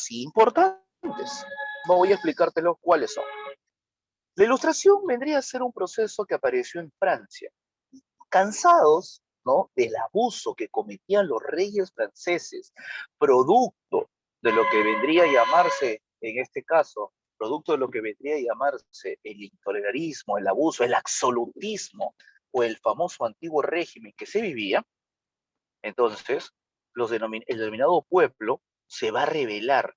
sí importantes. Voy a explicártelo cuáles son. La Ilustración vendría a ser un proceso que apareció en Francia. Cansados, ¿no?, del abuso que cometían los reyes franceses, producto de lo que vendría a llamarse, en este caso, producto de lo que vendría a llamarse el intolerantismo, el abuso, el absolutismo o el famoso antiguo régimen que se vivía, entonces el denominado pueblo se va a rebelar.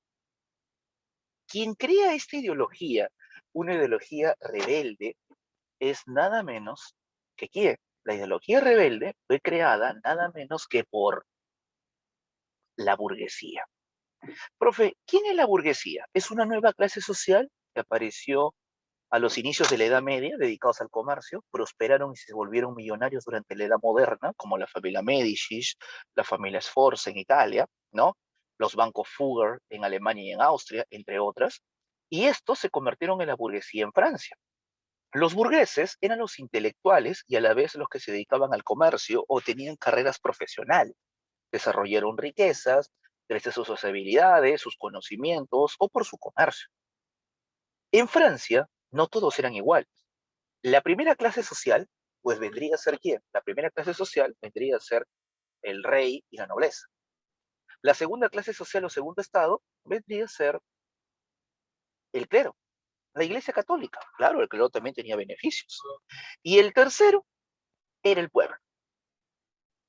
Quien crea esta ideología, una ideología rebelde, es nada menos que ¿quién? La ideología rebelde fue creada nada menos que por la burguesía. Profe, ¿quién es la burguesía? Es una nueva clase social que apareció a los inicios de la Edad Media, dedicados al comercio, prosperaron y se volvieron millonarios durante la Edad Moderna, como la familia Medici, la familia Sforza en Italia, ¿no? Los bancos Fugger en Alemania y en Austria, entre otras, y estos se convirtieron en la burguesía en Francia. Los burgueses eran los intelectuales y a la vez los que se dedicaban al comercio o tenían carreras profesionales. Desarrollaron riquezas gracias a sus habilidades, sus conocimientos o por su comercio. En Francia, no todos eran iguales. La primera clase social, pues vendría a ser ¿quién? La primera clase social vendría a ser el rey y la nobleza. La segunda clase social o segundo estado vendría a ser el clero, la iglesia católica. Claro, el clero también tenía beneficios. Y el tercero era el pueblo.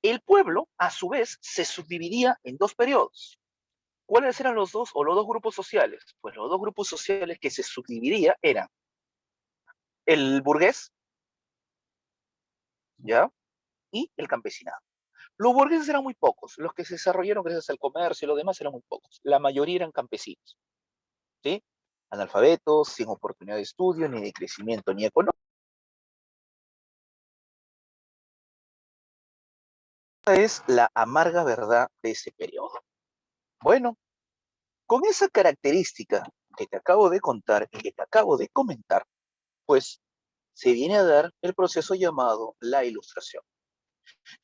El pueblo, a su vez, se subdividía en dos periodos. ¿Cuáles eran los dos o los dos grupos sociales? Pues los dos grupos sociales que se subdividía eran el burgués, ¿ya? Y el campesinado. Los burgueses eran muy pocos, los que se desarrollaron gracias al comercio y lo demás eran muy pocos. La mayoría eran campesinos, ¿sí? Analfabetos, sin oportunidad de estudio, ni de crecimiento, ni económico. Esta es la amarga verdad de ese periodo. Bueno, con esa característica que te acabo de contar y que te acabo de comentar, pues se viene a dar el proceso llamado la Ilustración.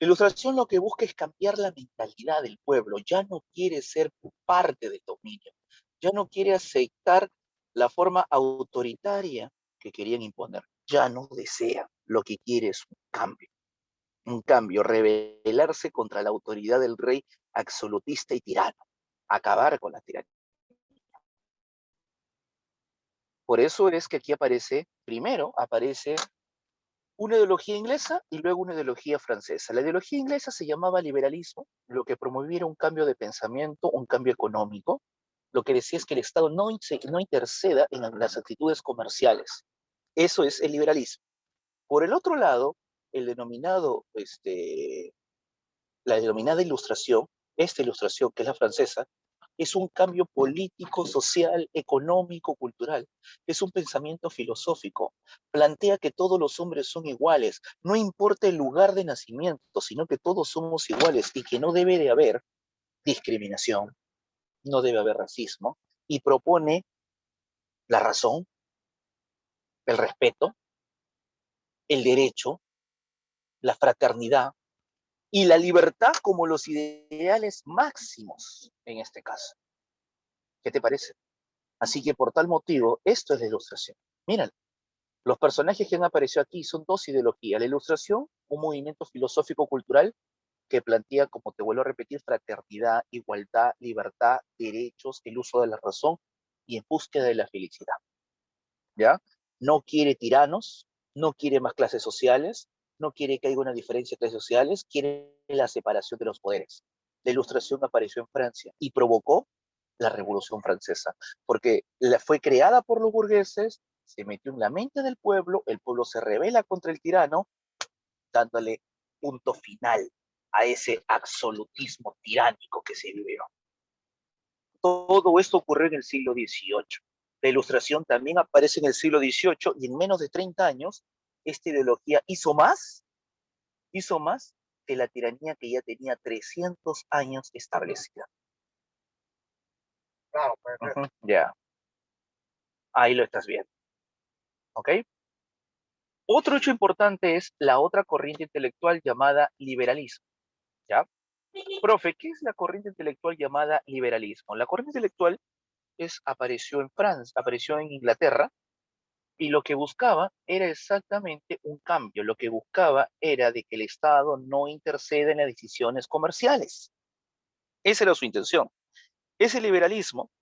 La Ilustración lo que busca es cambiar la mentalidad del pueblo, ya no quiere ser parte del dominio, ya no quiere aceptar la forma autoritaria que querían imponer, ya no desea, lo que quiere es un cambio, rebelarse contra la autoridad del rey absolutista y tirano, acabar con la tiranía. Por eso es que aquí aparece, primero aparece una ideología inglesa y luego una ideología francesa. La ideología inglesa se llamaba liberalismo, lo que promovía era un cambio de pensamiento, un cambio económico. Lo que decía es que el Estado no interceda en las actitudes comerciales. Eso es el liberalismo. Por el otro lado, el denominado, la denominada ilustración, esta ilustración que es la francesa, es un cambio político, social, económico, cultural. Es un pensamiento filosófico. Plantea que todos los hombres son iguales, no importa el lugar de nacimiento, sino que todos somos iguales y que no debe de haber discriminación, no debe haber racismo, y propone la razón, el respeto, el derecho, la fraternidad y la libertad como los ideales máximos en este caso. ¿Qué te parece? Así que por tal motivo, esto es la ilustración. Miren, los personajes que han aparecido aquí son dos ideologías. La ilustración, un movimiento filosófico-cultural que plantea, como te vuelvo a repetir, fraternidad, igualdad, libertad, derechos, el uso de la razón y en búsqueda de la felicidad. ¿Ya? No quiere tiranos, no quiere más clases sociales, no quiere que haya una diferencia de clases sociales, quiere la separación de los poderes. La ilustración apareció en Francia y provocó la Revolución Francesa, porque fue creada por los burgueses, se metió en la mente del pueblo, el pueblo se rebela contra el tirano, dándole punto final a ese absolutismo tiránico que se vivió. Todo esto ocurrió en el siglo XVIII. La ilustración también aparece en el siglo XVIII y en menos de 30 años esta ideología hizo más que la tiranía que ya tenía 300 años establecida. Claro, perfecto. Ya, ahí lo estás viendo. ¿Ok? Otro hecho importante es la otra corriente intelectual llamada liberalismo. ¿Ya? Profe, ¿qué es la corriente intelectual llamada liberalismo? La corriente intelectual apareció en Francia, apareció en Inglaterra, y lo que buscaba era exactamente un cambio. Lo que buscaba era de que el Estado no interceda en las decisiones comerciales. Esa era su intención. Ese liberalismo,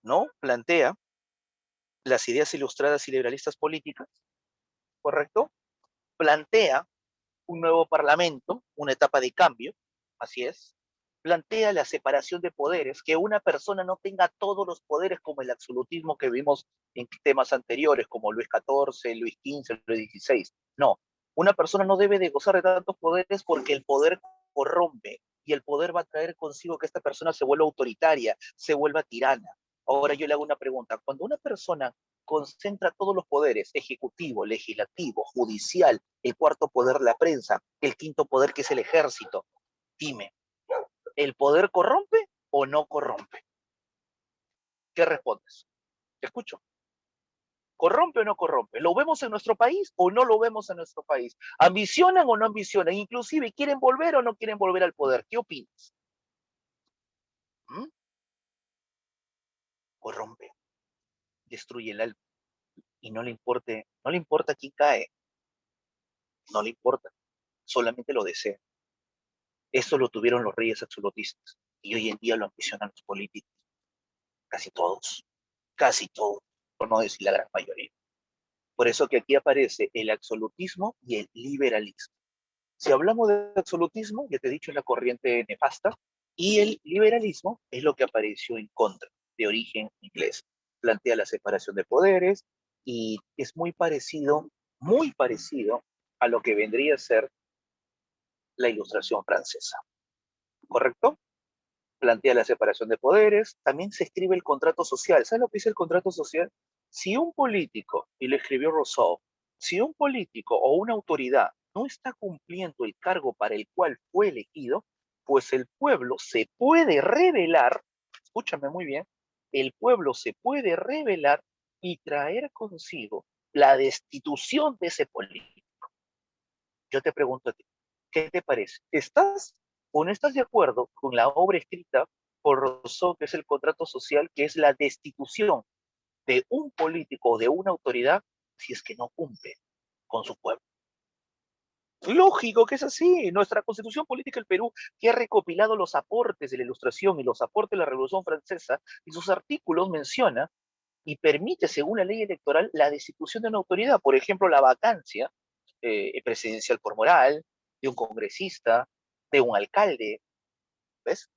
¿no? Plantea las ideas ilustradas y liberalistas políticas, ¿correcto? Plantea un nuevo parlamento, una etapa de cambio, así es. Plantea la separación de poderes, que una persona no tenga todos los poderes como el absolutismo que vimos en temas anteriores, como Luis XIV, Luis XV, Luis XVI. No, una persona no debe de gozar de tantos poderes porque el poder corrompe y el poder va a traer consigo que esta persona se vuelva autoritaria, se vuelva tirana. Ahora yo le hago una pregunta. Cuando una persona concentra todos los poderes, ejecutivo, legislativo, judicial, el cuarto poder, la prensa, el quinto poder que es el ejército, dime, ¿el poder corrompe o no corrompe? ¿Qué respondes? Te escucho. ¿Corrompe o no corrompe? ¿Lo vemos en nuestro país o no lo vemos en nuestro país? ¿Ambicionan o no ambicionan? Inclusive, ¿quieren volver o no quieren volver al poder? ¿Qué opinas? ¿Mm? Corrompe, destruye el alma y no le importa quién cae, no le importa, solamente lo desea. Eso lo tuvieron los reyes absolutistas y hoy en día lo ambicionan los políticos, casi todos, por no decir la gran mayoría. Por eso que aquí aparece el absolutismo y el liberalismo. Si hablamos de absolutismo, ya te he dicho, es la corriente nefasta, y el liberalismo es lo que apareció en contra, de origen inglés. Plantea la separación de poderes y es muy parecido a lo que vendría a ser la Ilustración francesa, ¿correcto? Plantea la separación de poderes, también se escribe el contrato social. ¿Sabes lo que dice el contrato social? Si un político, y le escribió Rousseau, si un político o una autoridad no está cumpliendo el cargo para el cual fue elegido, pues el pueblo se puede rebelar, escúchame muy bien, el pueblo se puede rebelar y traer consigo la destitución de ese político. Yo te pregunto a ti, ¿qué te parece? ¿Estás o no estás de acuerdo con la obra escrita por Rousseau, que es el contrato social, que es la destitución de un político o de una autoridad si es que no cumple con su pueblo? Lógico que es así. Nuestra constitución política del Perú, que ha recopilado los aportes de la Ilustración y los aportes de la Revolución Francesa, y sus artículos menciona y permite, según la ley electoral, la destitución de una autoridad. Por ejemplo, la vacancia presidencial por moral, de un congresista, de un alcalde. ¿Ves?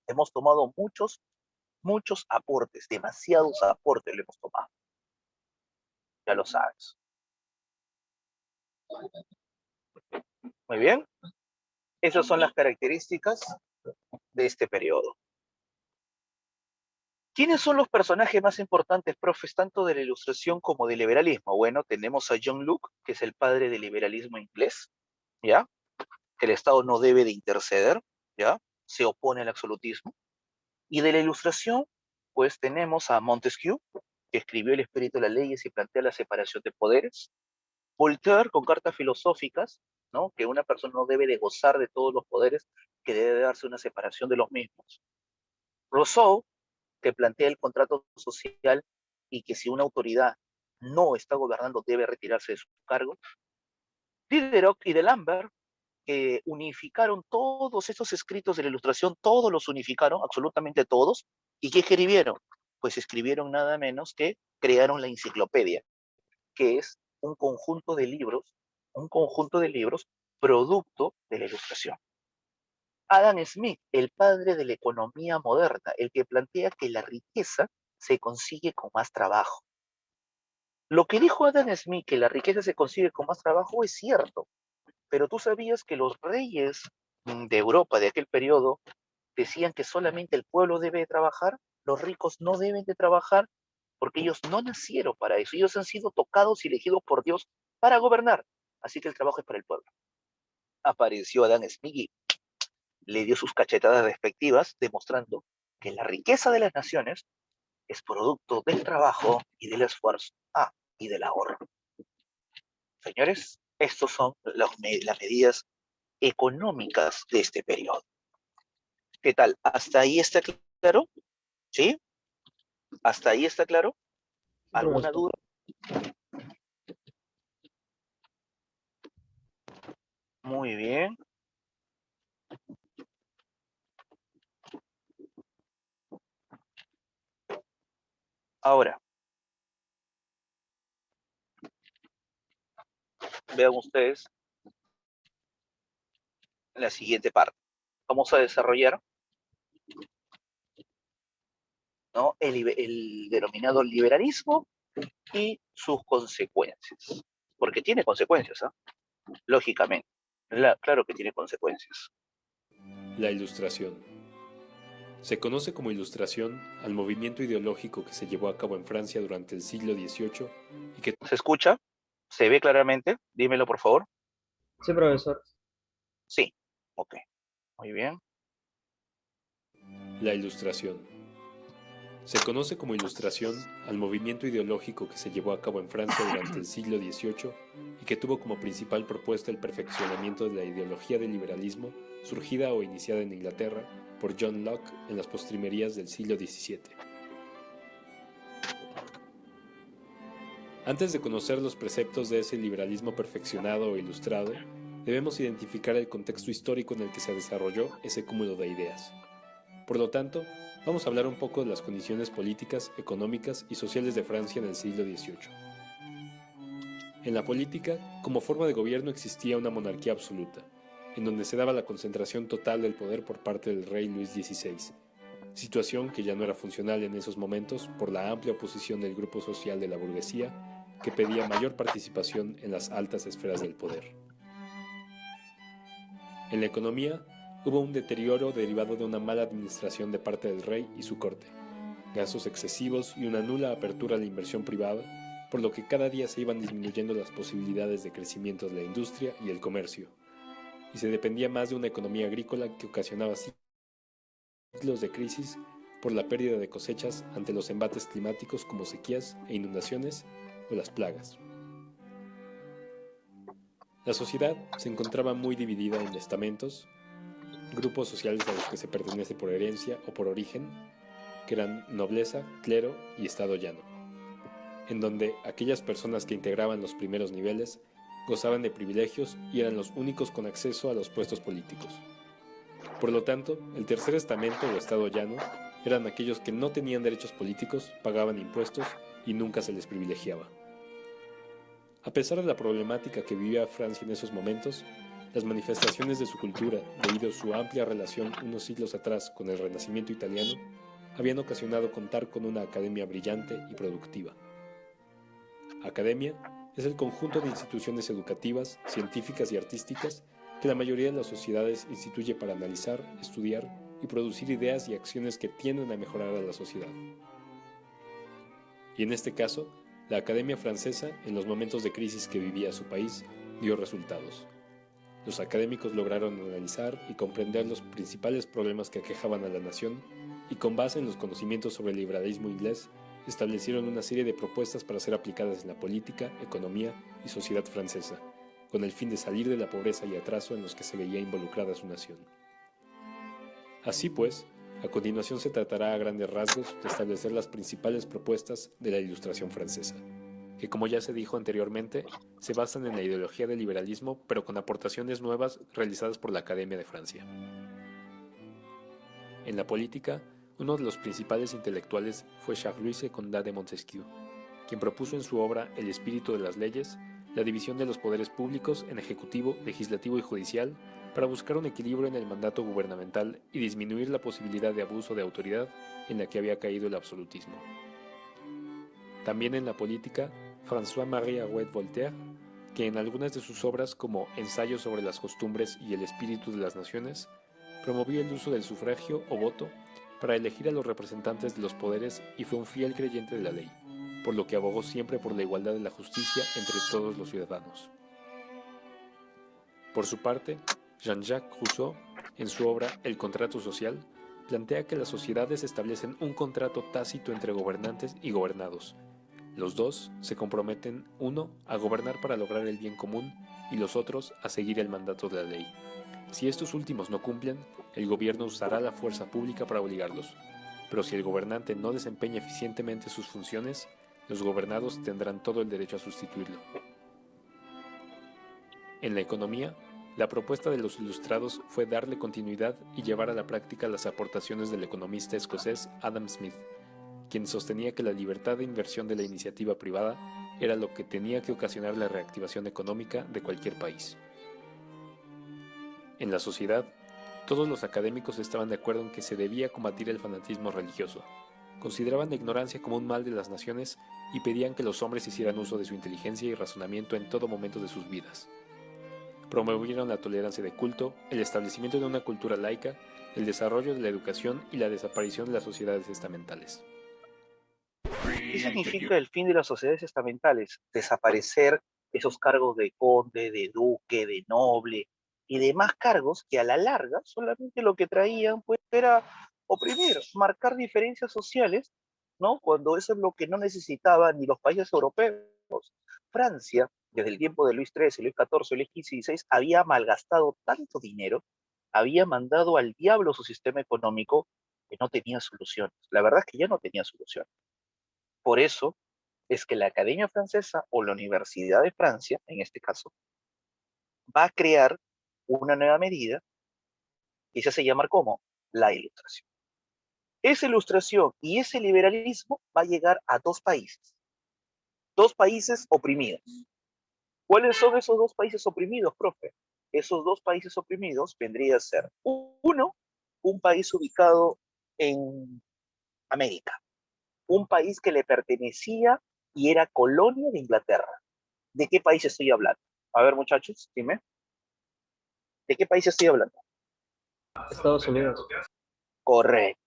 Hemos tomado muchos aportes, demasiados aportes le hemos tomado. Ya lo sabes. Muy bien. Esas son las características de este periodo. ¿Quiénes son los personajes más importantes, profes, tanto de la Ilustración como del liberalismo? Bueno, tenemos a John Locke, que es el padre del liberalismo inglés, ¿ya? Que el Estado no debe de interceder, ¿ya? Se opone al absolutismo. Y de la Ilustración, pues tenemos a Montesquieu, que escribió El espíritu de las leyes y plantea la separación de poderes. Voltaire, con cartas filosóficas, ¿no? Que una persona no debe de gozar de todos los poderes, que debe darse una separación de los mismos. Rousseau, que plantea el contrato social y que si una autoridad no está gobernando debe retirarse de su cargo. Diderot y D'Alembert, que unificaron todos estos escritos de la Ilustración, todos los unificaron, absolutamente todos. ¿Y qué escribieron? Pues escribieron nada menos que crearon la enciclopedia, que es un conjunto de libros producto de la Ilustración. Adam Smith, el padre de la economía moderna, el que plantea que la riqueza se consigue con más trabajo. Lo que dijo Adam Smith, que la riqueza se consigue con más trabajo, es cierto, pero tú sabías que los reyes de Europa de aquel periodo decían que solamente el pueblo debe trabajar, los ricos no deben de trabajar, porque ellos no nacieron para eso, ellos han sido tocados y elegidos por Dios para gobernar, así que el trabajo es para el pueblo. Apareció Adam Smith y le dio sus cachetadas despectivas, demostrando que la riqueza de las naciones es producto del trabajo y del esfuerzo, y del ahorro. Señores, estos son las medidas económicas de este periodo. ¿Qué tal? ¿Hasta ahí está claro? ¿Sí? ¿Hasta ahí está claro? Sí, ¿Alguna profesor. duda? Muy bien. Ahora, vean ustedes la siguiente parte. Vamos a desarrollar, ¿no? El denominado liberalismo y sus consecuencias. Porque tiene consecuencias, ¿ah? Lógicamente. Claro que tiene consecuencias. La Ilustración. Se conoce como Ilustración al movimiento ideológico que se llevó a cabo en Francia durante el siglo XVIII y que ¿Se escucha? ¿Se ve claramente? Dímelo, por favor. Sí, profesor. Sí. Ok. Muy bien. La Ilustración. Se conoce como Ilustración al movimiento ideológico que se llevó a cabo en Francia durante el siglo XVIII y que tuvo como principal propuesta el perfeccionamiento de la ideología del liberalismo surgida o iniciada en Inglaterra por John Locke en las postrimerías del siglo XVII. Antes de conocer los preceptos de ese liberalismo perfeccionado o ilustrado, debemos identificar el contexto histórico en el que se desarrolló ese cúmulo de ideas. Por lo tanto, vamos a hablar un poco de las condiciones políticas, económicas y sociales de Francia en el siglo XVIII. En la política, como forma de gobierno existía una monarquía absoluta, en donde se daba la concentración total del poder por parte del rey Luis XVI, situación que ya no era funcional en esos momentos por la amplia oposición del grupo social de la burguesía que pedía mayor participación en las altas esferas del poder. En la economía, hubo un deterioro derivado de una mala administración de parte del rey y su corte, gastos excesivos y una nula apertura a la inversión privada, por lo que cada día se iban disminuyendo las posibilidades de crecimiento de la industria y el comercio, y se dependía más de una economía agrícola que ocasionaba ciclos de crisis por la pérdida de cosechas ante los embates climáticos como sequías e inundaciones o las plagas. La sociedad se encontraba muy dividida en estamentos, grupos sociales a los que se pertenece por herencia o por origen, que eran nobleza, clero y estado llano, en donde aquellas personas que integraban los primeros niveles gozaban de privilegios y eran los únicos con acceso a los puestos políticos. Por lo tanto, el tercer estamento o estado llano eran aquellos que no tenían derechos políticos, pagaban impuestos y nunca se les privilegiaba. A pesar de la problemática que vivía Francia en esos momentos, las manifestaciones de su cultura, debido a su amplia relación unos siglos atrás con el Renacimiento italiano, habían ocasionado contar con una academia brillante y productiva. Academia es el conjunto de instituciones educativas, científicas y artísticas que la mayoría de las sociedades instituye para analizar, estudiar y producir ideas y acciones que tienden a mejorar a la sociedad. Y en este caso, la Academia Francesa, en los momentos de crisis que vivía su país, dio resultados. Los académicos lograron analizar y comprender los principales problemas que aquejaban a la nación y con base en los conocimientos sobre el liberalismo inglés, establecieron una serie de propuestas para ser aplicadas en la política, economía y sociedad francesa, con el fin de salir de la pobreza y atraso en los que se veía involucrada su nación. Así pues, a continuación se tratará a grandes rasgos de establecer las principales propuestas de la Ilustración francesa, que como ya se dijo anteriormente, se basan en la ideología del liberalismo, pero con aportaciones nuevas realizadas por la Academia de Francia. En la política, uno de los principales intelectuales fue Charles Condá de Montesquieu, quien propuso en su obra El espíritu de las leyes la división de los poderes públicos en ejecutivo, legislativo y judicial para buscar un equilibrio en el mandato gubernamental y disminuir la posibilidad de abuso de autoridad en la que había caído el absolutismo. También en la política, François-Marie Arouet Voltaire, que en algunas de sus obras como Ensayo sobre las costumbres y el espíritu de las naciones, promovió el uso del sufragio o voto para elegir a los representantes de los poderes y fue un fiel creyente de la ley, por lo que abogó siempre por la igualdad y la justicia entre todos los ciudadanos. Por su parte, Jean-Jacques Rousseau, en su obra El contrato social, plantea que las sociedades establecen un contrato tácito entre gobernantes y gobernados. Los dos se comprometen, uno, a gobernar para lograr el bien común y los otros a seguir el mandato de la ley. Si estos últimos no cumplen, el gobierno usará la fuerza pública para obligarlos. pero si el gobernante no desempeña eficientemente sus funciones, los gobernados tendrán todo el derecho a sustituirlo. En la economía, la propuesta de los ilustrados fue darle continuidad y llevar a la práctica las aportaciones del economista escocés Adam Smith, quien sostenía que la libertad de inversión de la iniciativa privada era lo que tenía que ocasionar la reactivación económica de cualquier país. En la sociedad, todos los académicos estaban de acuerdo en que se debía combatir el fanatismo religioso. Consideraban la ignorancia como un mal de las naciones y pedían que los hombres hicieran uso de su inteligencia y razonamiento en todo momento de sus vidas. Promovieron la tolerancia de culto, el establecimiento de una cultura laica, el desarrollo de la educación y la desaparición de las sociedades estamentales. ¿Qué significa el fin de las sociedades estamentales? Desaparecer esos cargos de conde, de duque, de noble y demás cargos que a la larga solamente lo que traían pues era oprimir, marcar diferencias sociales, ¿no? Cuando eso es lo que no necesitaban ni los países europeos. Francia, desde el tiempo de Luis XIII, Luis XIV, Luis XV y XVI, había malgastado tanto dinero, había mandado al diablo su sistema económico que no tenía soluciones. La verdad es que ya no tenía solución. Por eso es que la Academia Francesa o la Universidad de Francia, en este caso, va a crear una nueva medida que se hace llamar como la ilustración. Esa ilustración y ese liberalismo va a llegar a dos países oprimidos. ¿Cuáles son esos dos países oprimidos, profe? Esos dos países oprimidos vendría a ser, uno, un país ubicado en América, un país que le pertenecía y era colonia de Inglaterra. ¿De qué país estoy hablando? A ver, muchachos, dime. ¿De qué país estoy hablando? Estados Unidos. Correcto.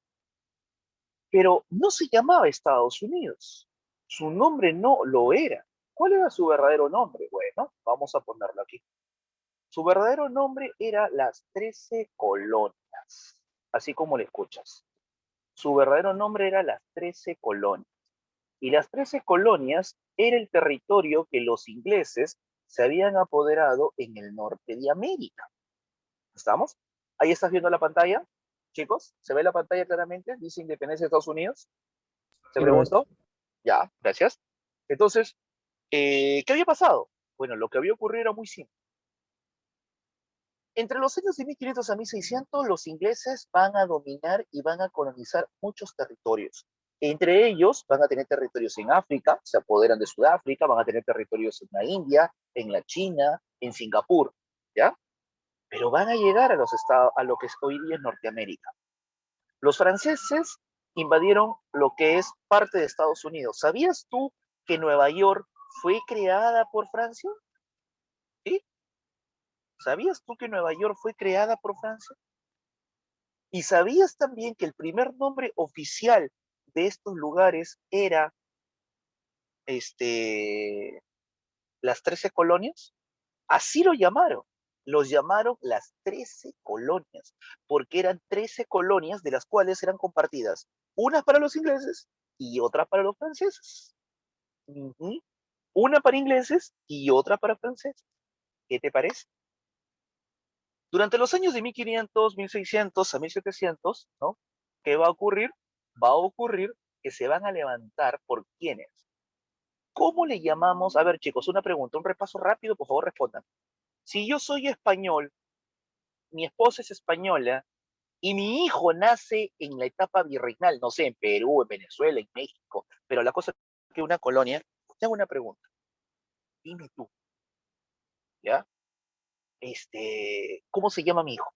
Pero no se llamaba Estados Unidos. Su nombre no lo era. ¿Cuál era su verdadero nombre? Bueno, vamos a ponerlo aquí. Su verdadero nombre era las 13 colonias, así como le escuchas. Su verdadero nombre era las 13 colonias. Y las 13 colonias era el territorio que los ingleses se habían apoderado en el norte de América. ¿Estamos? Ahí estás viendo la pantalla, chicos. ¿Se ve la pantalla claramente? Dice Independencia de Estados Unidos. ¿Se Sí, preguntó? Ya, gracias. Entonces, ¿qué había pasado? Bueno, lo que había ocurrido era muy simple. Entre los años de 1500 a 1600, los ingleses van a dominar y van a colonizar muchos territorios. Entre ellos van a tener territorios en África, se apoderan de Sudáfrica, van a tener territorios en la India, en la China, en Singapur, ¿ya? Pero van a llegar a lo que hoy día es Norteamérica. Los franceses invadieron lo que es parte de Estados Unidos. ¿Sabías tú que Nueva York fue creada por Francia? ¿Sí? ¿Sabías tú que Nueva York fue creada por Francia? ¿Y sabías también que el primer nombre oficial de estos lugares era las 13 colonias? Así lo llamaron. Los llamaron las 13 colonias, porque eran 13 colonias de las cuales eran compartidas, unas para los ingleses y otras para los franceses. Una para ingleses y otra para franceses. ¿Qué te parece? Durante los años de 1500, 1600 a 1700, ¿no? ¿Qué va a ocurrir? Va a ocurrir que se van a levantar por quiénes. ¿Cómo le llamamos? A ver, chicos, una pregunta, un repaso rápido, por favor, respondan. Si yo soy español, mi esposa es española y mi hijo nace en la etapa virreinal, no sé, en Perú, en Venezuela, en México, pero la cosa es que una colonia, te hago una pregunta. Dime tú, ¿ya? ¿Cómo se llama mi hijo?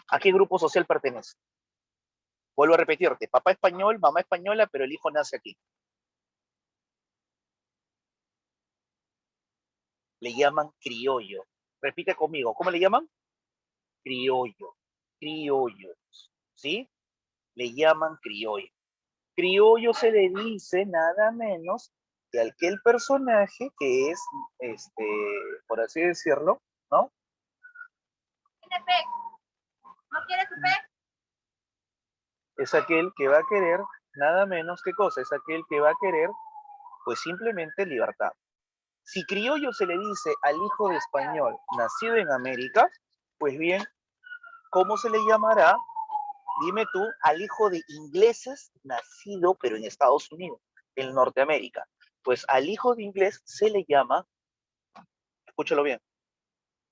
¿A qué grupo social pertenece? Vuelvo a repetirte, papá español, mamá española, pero el hijo nace aquí. Le llaman criollo. Repite conmigo, ¿cómo le llaman? Criollo. Criollos, ¿sí? Le llaman criollo. Criollo se le dice nada menos que aquel personaje que es, por así decirlo, ¿no? ¿No quiere su pez? Es aquel que va a querer nada menos que cosa, es aquel que va a querer, pues simplemente libertad. Si criollo se le dice al hijo de español nacido en América, pues bien, ¿cómo se le llamará dime tú, al hijo de ingleses nacido, pero en Estados Unidos, en Norteamérica. Pues al hijo de inglés se le llama, escúchalo bien,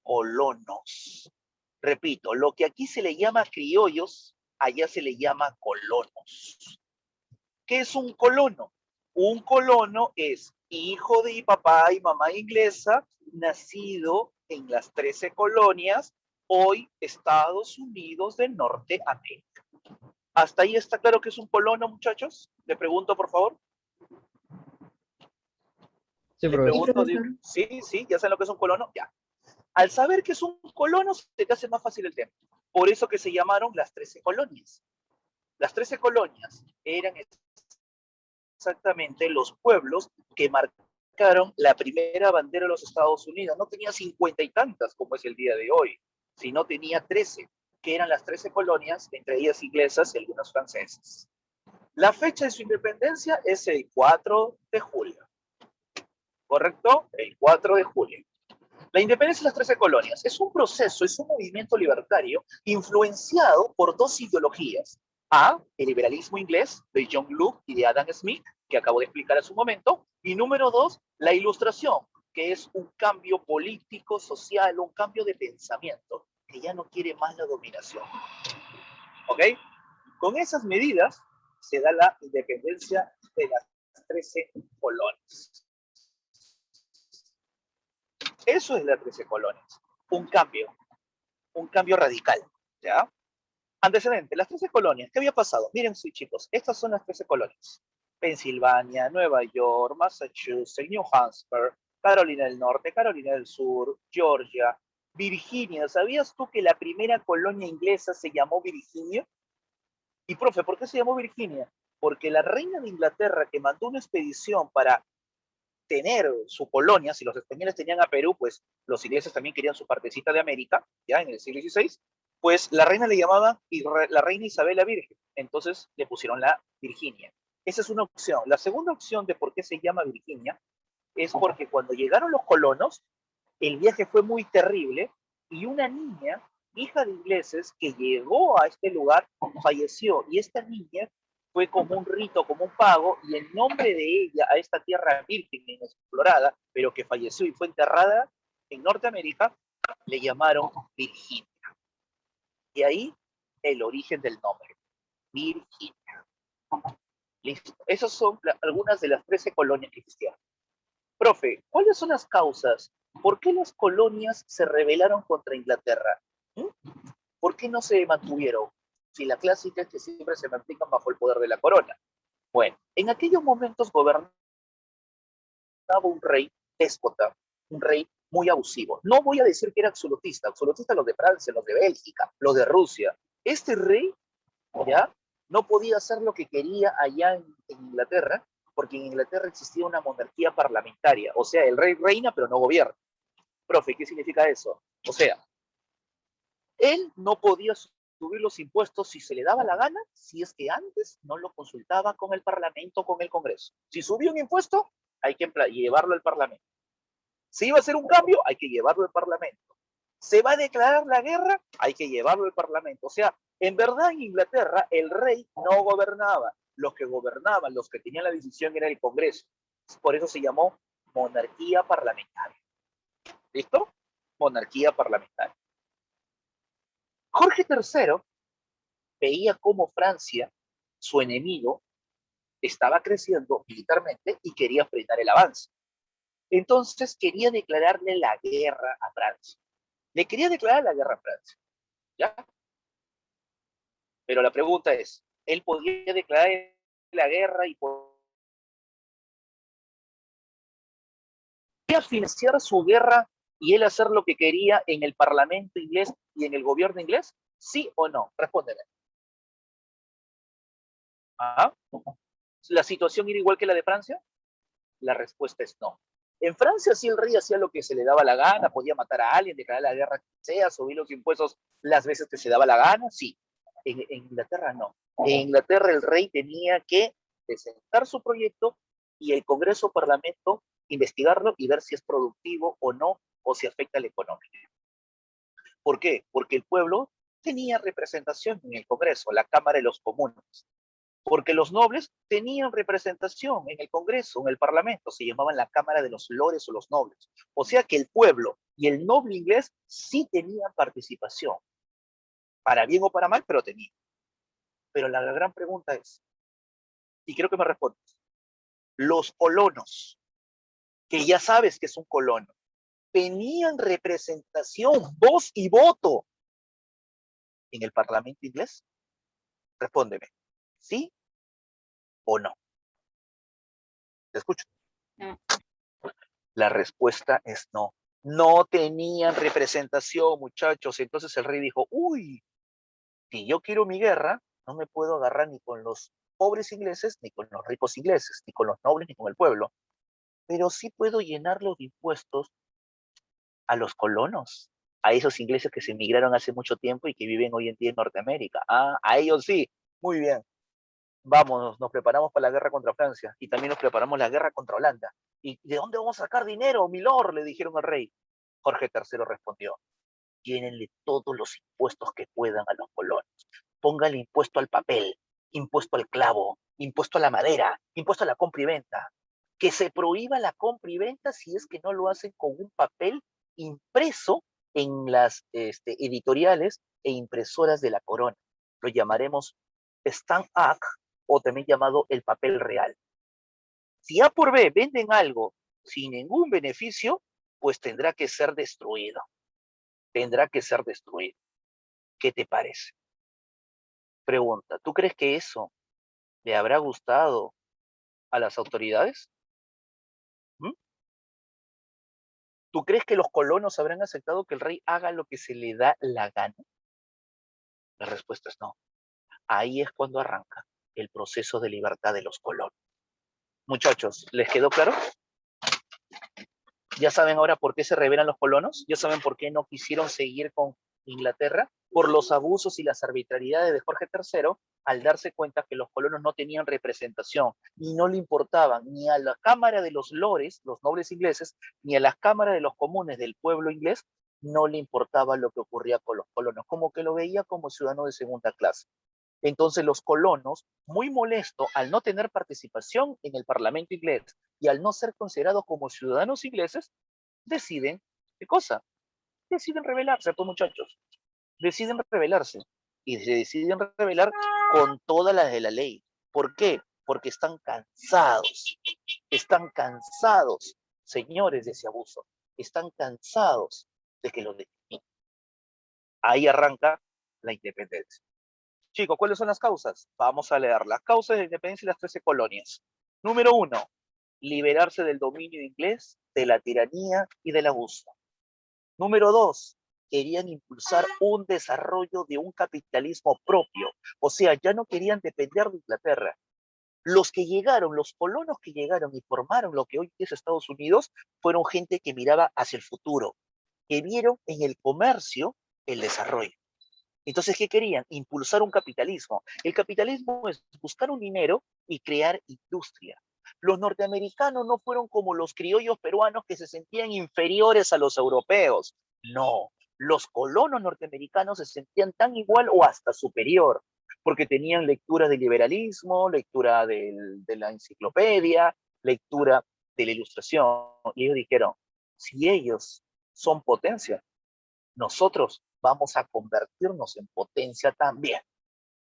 colonos. Repito, lo que aquí se le llama criollos, allá se le llama colonos. ¿Qué es un colono? Un colono es hijo de papá y mamá inglesa, nacido en las 13 colonias, hoy Estados Unidos de Norteamérica. ¿Hasta ahí está claro que es un colono, muchachos? Le pregunto, por favor. Sí, Le profesor. pregunto, sí, sí, ya saben lo que es un colono, ya. Al saber que es un colono, se te hace más fácil el tema. Por eso que se llamaron las 13 colonias. Las 13 colonias eran exactamente los pueblos que marcaron la primera bandera de los Estados Unidos. No tenía 50 y tantas como es el día de hoy, sino tenía 13, que eran las 13 colonias, entre ellas inglesas y algunas francesas. La fecha de su independencia es el 4 de julio. ¿Correcto? El 4 de julio. La independencia de las 13 colonias es un proceso, es un movimiento libertario influenciado por dos ideologías. A, el liberalismo inglés de John Locke y de Adam Smith, que acabo de explicar hace un momento. Y número dos, la ilustración, que es un cambio político, social, un cambio de pensamiento, que ya no quiere más la dominación. ¿Ok? Con esas medidas se da la independencia de las 13 colonias. Eso es las 13 colonias. Un cambio radical. ¿Ya? Antecedente, las 13 colonias. ¿Qué había pasado? Miren, sí, chicos, estas son las 13 colonias. Pensilvania, Nueva York, Massachusetts, New Hampshire, Carolina del Norte, Carolina del Sur, Georgia, Virginia. ¿Sabías tú que la primera colonia inglesa se llamó Virginia? Y, profe, ¿por qué se llamó Virginia? Porque la reina de Inglaterra, que mandó una expedición para tener su colonia, si los españoles tenían a Perú, pues los ingleses también querían su partecita de América, ya en el siglo XVI, pues la reina le llamaba la reina Isabel la Virgen, entonces le pusieron la Virginia. Esa es una opción. La segunda opción de por qué se llama Virginia es porque cuando llegaron los colonos, el viaje fue muy terrible y una niña, hija de ingleses, que llegó a este lugar, falleció. Y esta niña fue como un rito, como un pago, y el nombre de ella a esta tierra virgen inexplorada, pero que falleció y fue enterrada en Norteamérica, le llamaron Virginia. Y ahí el origen del nombre, Virginia. Listo. Esas son algunas de las 13 colonias que existieron. Profe, ¿cuáles son las causas? ¿Por qué las colonias se rebelaron contra Inglaterra? ¿Por qué no se mantuvieron? Si la clásica es que siempre se mantengan bajo el poder de la corona. Bueno, en aquellos momentos gobernaba un rey déspota, un rey muy abusivo. No voy a decir que era absolutista los de Francia, los de Bélgica, los de Rusia. Este rey, ¿ya? No podía hacer lo que quería allá en Inglaterra, porque en Inglaterra existía una monarquía parlamentaria, o sea, el rey reina pero no gobierna. Profe, ¿qué significa eso? O sea, él no podía subir los impuestos si se le daba la gana, si es que antes no lo consultaba con el Parlamento, con el Congreso. Si subió un impuesto, hay que llevarlo al Parlamento. Si iba a hacer un cambio, hay que llevarlo al Parlamento. ¿Se va a declarar la guerra? Hay que llevarlo al Parlamento. O sea, en verdad en Inglaterra el rey no gobernaba. Los que gobernaban, los que tenían la decisión era el Congreso. Por eso se llamó monarquía parlamentaria. ¿Listo? Monarquía parlamentaria. Jorge III veía cómo Francia, su enemigo, estaba creciendo militarmente y quería frenar el avance. Entonces quería declararle la guerra a Francia. Le quería declarar la guerra a Francia. ¿Ya? Pero la pregunta es, ¿él podía declarar la guerra y podía financiar su guerra y él hacer lo que quería en el Parlamento inglés y en el gobierno inglés? ¿Sí o no? Respóndeme. ¿Ah? ¿La situación era igual que la de Francia? La respuesta es no. En Francia sí el rey hacía lo que se le daba la gana, podía matar a alguien, declarar la guerra que sea, subir los impuestos las veces que se daba la gana, sí. En Inglaterra no. En Inglaterra el rey tenía que presentar su proyecto y el Congreso o Parlamento investigarlo y ver si es productivo o no, o si afecta a la economía. ¿Por qué? Porque el pueblo tenían representación en el Congreso, la Cámara de los Comunes, porque los nobles tenían representación en el Congreso, en el Parlamento, se llamaban la Cámara de los Lores o los Nobles. O sea que el pueblo y el noble inglés sí tenían participación, para bien o para mal, pero tenían. Pero la gran pregunta es, y quiero que me respondas, los colonos, que ya sabes que es un colono, ¿tenían representación, voz y voto en el Parlamento inglés? Respóndeme, ¿sí o no? Te escucho. No. La respuesta es no. No tenían representación, muchachos. Entonces el rey dijo, uy, si yo quiero mi guerra, no me puedo agarrar ni con los pobres ingleses, ni con los ricos ingleses, ni con los nobles, ni con el pueblo. Pero sí puedo llenarlos de impuestos a los colonos, a esos ingleses que se emigraron hace mucho tiempo y que viven hoy en día en Norteamérica. Ah, a ellos sí. Muy bien. Vamos, nos preparamos para la guerra contra Francia y también nos preparamos la guerra contra Holanda. ¿Y de dónde vamos a sacar dinero, milord? Le dijeron al rey. Jorge III respondió, llénenle todos los impuestos que puedan a los colonos. Pónganle impuesto al papel, impuesto al clavo, impuesto a la madera, impuesto a la compra y venta. Que se prohíba la compra y venta si es que no lo hacen con un papel impreso en las editoriales e impresoras de la corona. Lo llamaremos Stamp Act o también llamado el papel real. Si A por B venden algo sin ningún beneficio, pues tendrá que ser destruido. Tendrá que ser destruido. ¿Qué te parece? Pregunta, ¿tú crees que eso le habrá gustado a las autoridades? ¿Mm? ¿Tú crees que los colonos habrán aceptado que el rey haga lo que se le da la gana? La respuesta es no. Ahí es cuando arranca el proceso de libertad de los colonos. Muchachos, ¿les quedó claro? ¿Ya saben ahora por qué se rebelan los colonos? ¿Ya saben por qué no quisieron seguir con Inglaterra? Por los abusos y las arbitrariedades de Jorge III, al darse cuenta que los colonos no tenían representación y no le importaban ni a la Cámara de los Lores, los nobles ingleses, ni a la Cámara de los Comunes del pueblo inglés, no le importaba lo que ocurría con los colonos, como que lo veía como ciudadano de segunda clase. Entonces los colonos, muy molestos al no tener participación en el Parlamento inglés y al no ser considerados como ciudadanos ingleses, deciden, ¿qué cosa? Deciden rebelarse, pues muchachos, deciden rebelarse y se deciden rebelar con todas las de la ley. ¿Por qué? Porque están cansados, señores de ese abuso, están cansados de que los detengan. Ahí arranca la independencia. Chicos, ¿cuáles son las causas? Vamos a leer las causas de la independencia de las 13 colonias. Número 1, liberarse del dominio inglés, de la tiranía y del abuso. Número 2, querían impulsar un desarrollo de un capitalismo propio, o sea, ya no querían depender de Inglaterra. Los que llegaron, los colonos que llegaron y formaron lo que hoy es Estados Unidos, fueron gente que miraba hacia el futuro, que vieron en el comercio el desarrollo. Entonces, ¿qué querían? Impulsar un capitalismo. El capitalismo es buscar un dinero y crear industria. Los norteamericanos no fueron como los criollos peruanos que se sentían inferiores a los europeos. No, los colonos norteamericanos se sentían tan igual o hasta superior, porque tenían lectura del liberalismo, lectura de la enciclopedia, lectura de la ilustración. Y ellos dijeron, si ellos son potencia, nosotros vamos a convertirnos en potencia también.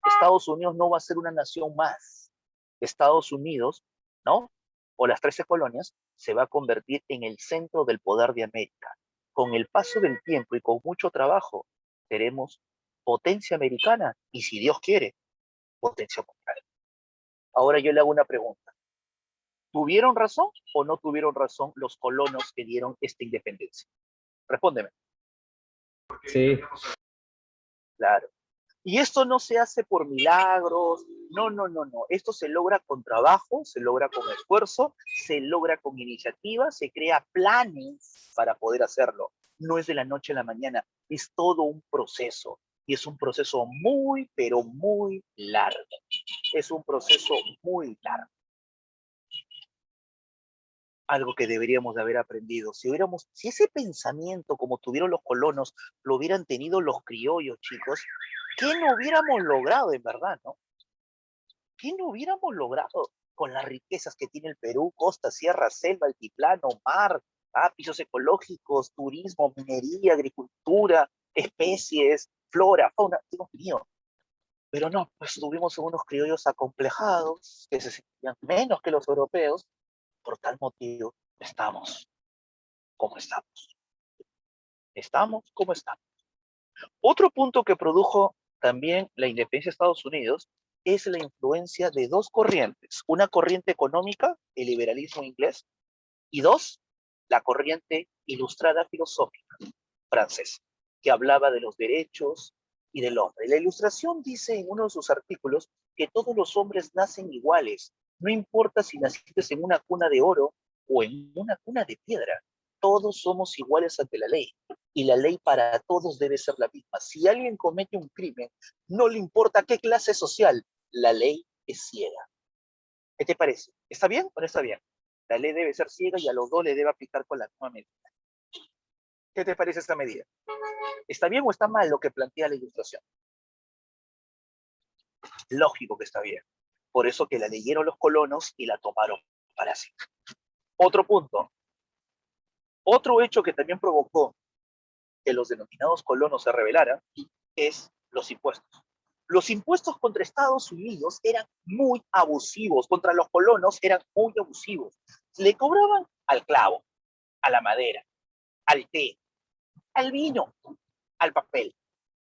Estados Unidos no va a ser una nación más. Estados Unidos, ¿no? O las 13 colonias, se va a convertir en el centro del poder de América. Con el paso del tiempo y con mucho trabajo, seremos potencia americana y, si Dios quiere, potencia mundial. Ahora yo le hago una pregunta. ¿Tuvieron razón o no tuvieron razón los colonos que dieron esta independencia? Respóndeme. Sí, Claro. Y esto no se hace por milagros, no, no, no, no. Esto se logra con trabajo, se logra con esfuerzo, se logra con iniciativa, se crea planes para poder hacerlo. No es de la noche a la mañana, es todo un proceso. Y es un proceso muy, pero muy largo. Es un proceso muy largo. Algo que deberíamos de haber aprendido. Si ese pensamiento como tuvieron los colonos, lo hubieran tenido los criollos, chicos, ¿qué no hubiéramos logrado en verdad, no? ¿Qué no hubiéramos logrado con las riquezas que tiene el Perú? Costa, sierra, selva, altiplano, mar, pisos ecológicos, turismo, minería, agricultura, especies, flora, fauna, Dios mío. Pero no, pues tuvimos unos criollos acomplejados que se sentían menos que los europeos. Por tal motivo, estamos como estamos. Estamos como estamos. Otro punto que produjo también la independencia de Estados Unidos es la influencia de dos corrientes. Una corriente económica, el liberalismo inglés, y dos, la corriente ilustrada filosófica francesa, que hablaba de los derechos y del hombre. La Ilustración dice en uno de sus artículos que todos los hombres nacen iguales, no importa si naciste en una cuna de oro o en una cuna de piedra, todos somos iguales ante la ley, y la ley para todos debe ser la misma. Si alguien comete un crimen, no le importa qué clase social, la ley es ciega. ¿Qué te parece? ¿Está bien o no está bien? La ley debe ser ciega y a los dos le debe aplicar con la misma medida. ¿Qué te parece esta medida? ¿Está bien o está mal lo que plantea la Ilustración? Lógico que está bien. Por eso que la leyeron los colonos y la tomaron para sí. Otro punto. Otro hecho que también provocó que los denominados colonos se rebelaran es los impuestos. Los impuestos contra Estados Unidos eran muy abusivos, contra los colonos eran muy abusivos. Le cobraban al clavo, a la madera, al té, al vino, al papel,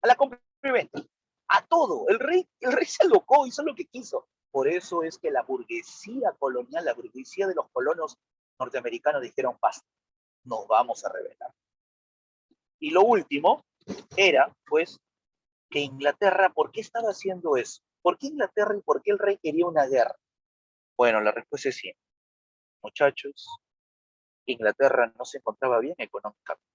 a la compra y venta, a todo. El rey se alocó, hizo lo que quiso. Por eso es que la burguesía colonial, la burguesía de los colonos norteamericanos dijeron, basta, nos vamos a rebelar. Y lo último era, pues, que Inglaterra, ¿por qué estaba haciendo eso? ¿Por qué Inglaterra y por qué el rey quería una guerra? Bueno, la respuesta es sí. Muchachos, Inglaterra no se encontraba bien económicamente.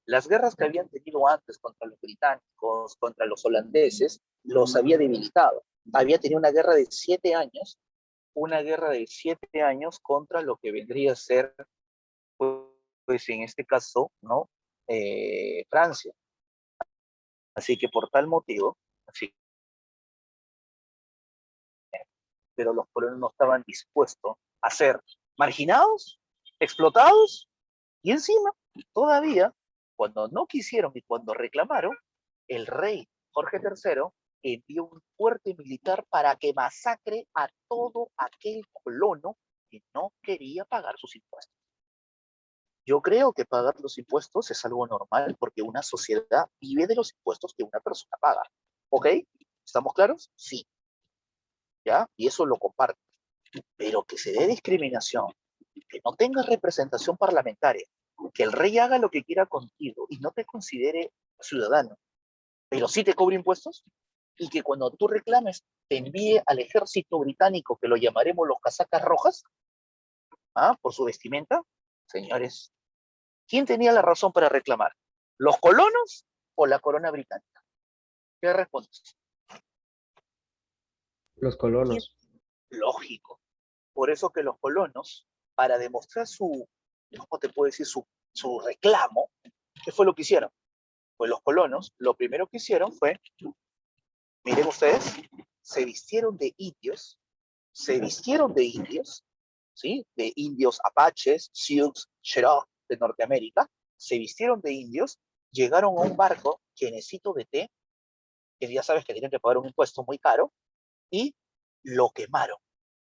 Las guerras que habían tenido antes contra los británicos, contra los holandeses, los había debilitado. Había tenido una guerra de 7 años contra lo que vendría a ser, pues en este caso, ¿no? Francia. Así que por tal motivo, así, pero los pueblos no estaban dispuestos a ser marginados, explotados, y encima, todavía, cuando no quisieron y cuando reclamaron, el rey Jorge III envió un fuerte militar para que masacre a todo aquel colono que no quería pagar sus impuestos. Yo creo que pagar los impuestos es algo normal porque una sociedad vive de los impuestos que una persona paga. ¿Ok? ¿Estamos claros? Sí. ¿Ya? Y eso lo comparto. Pero que se dé discriminación, que no tengas representación parlamentaria, que el rey haga lo que quiera contigo y no te considere ciudadano, pero sí te cobre impuestos, y que cuando tú reclames te envíe al ejército británico, que lo llamaremos los casacas rojas, por su vestimenta. Señores, ¿quién tenía la razón para reclamar? ¿Los colonos o la corona británica? ¿Qué respondes? Los colonos. Lógico. Por eso que los colonos, para demostrar ¿cómo te puedo decir? Su reclamo, ¿qué fue lo que hicieron? Pues los colonos, lo primero que hicieron fue, miren ustedes, se vistieron de indios, ¿sí? De indios apaches, sioux, cherokee de Norteamérica, se vistieron de indios, llegaron a un barco llenecito de té, que ya sabes que tienen que pagar un impuesto muy caro, y lo quemaron.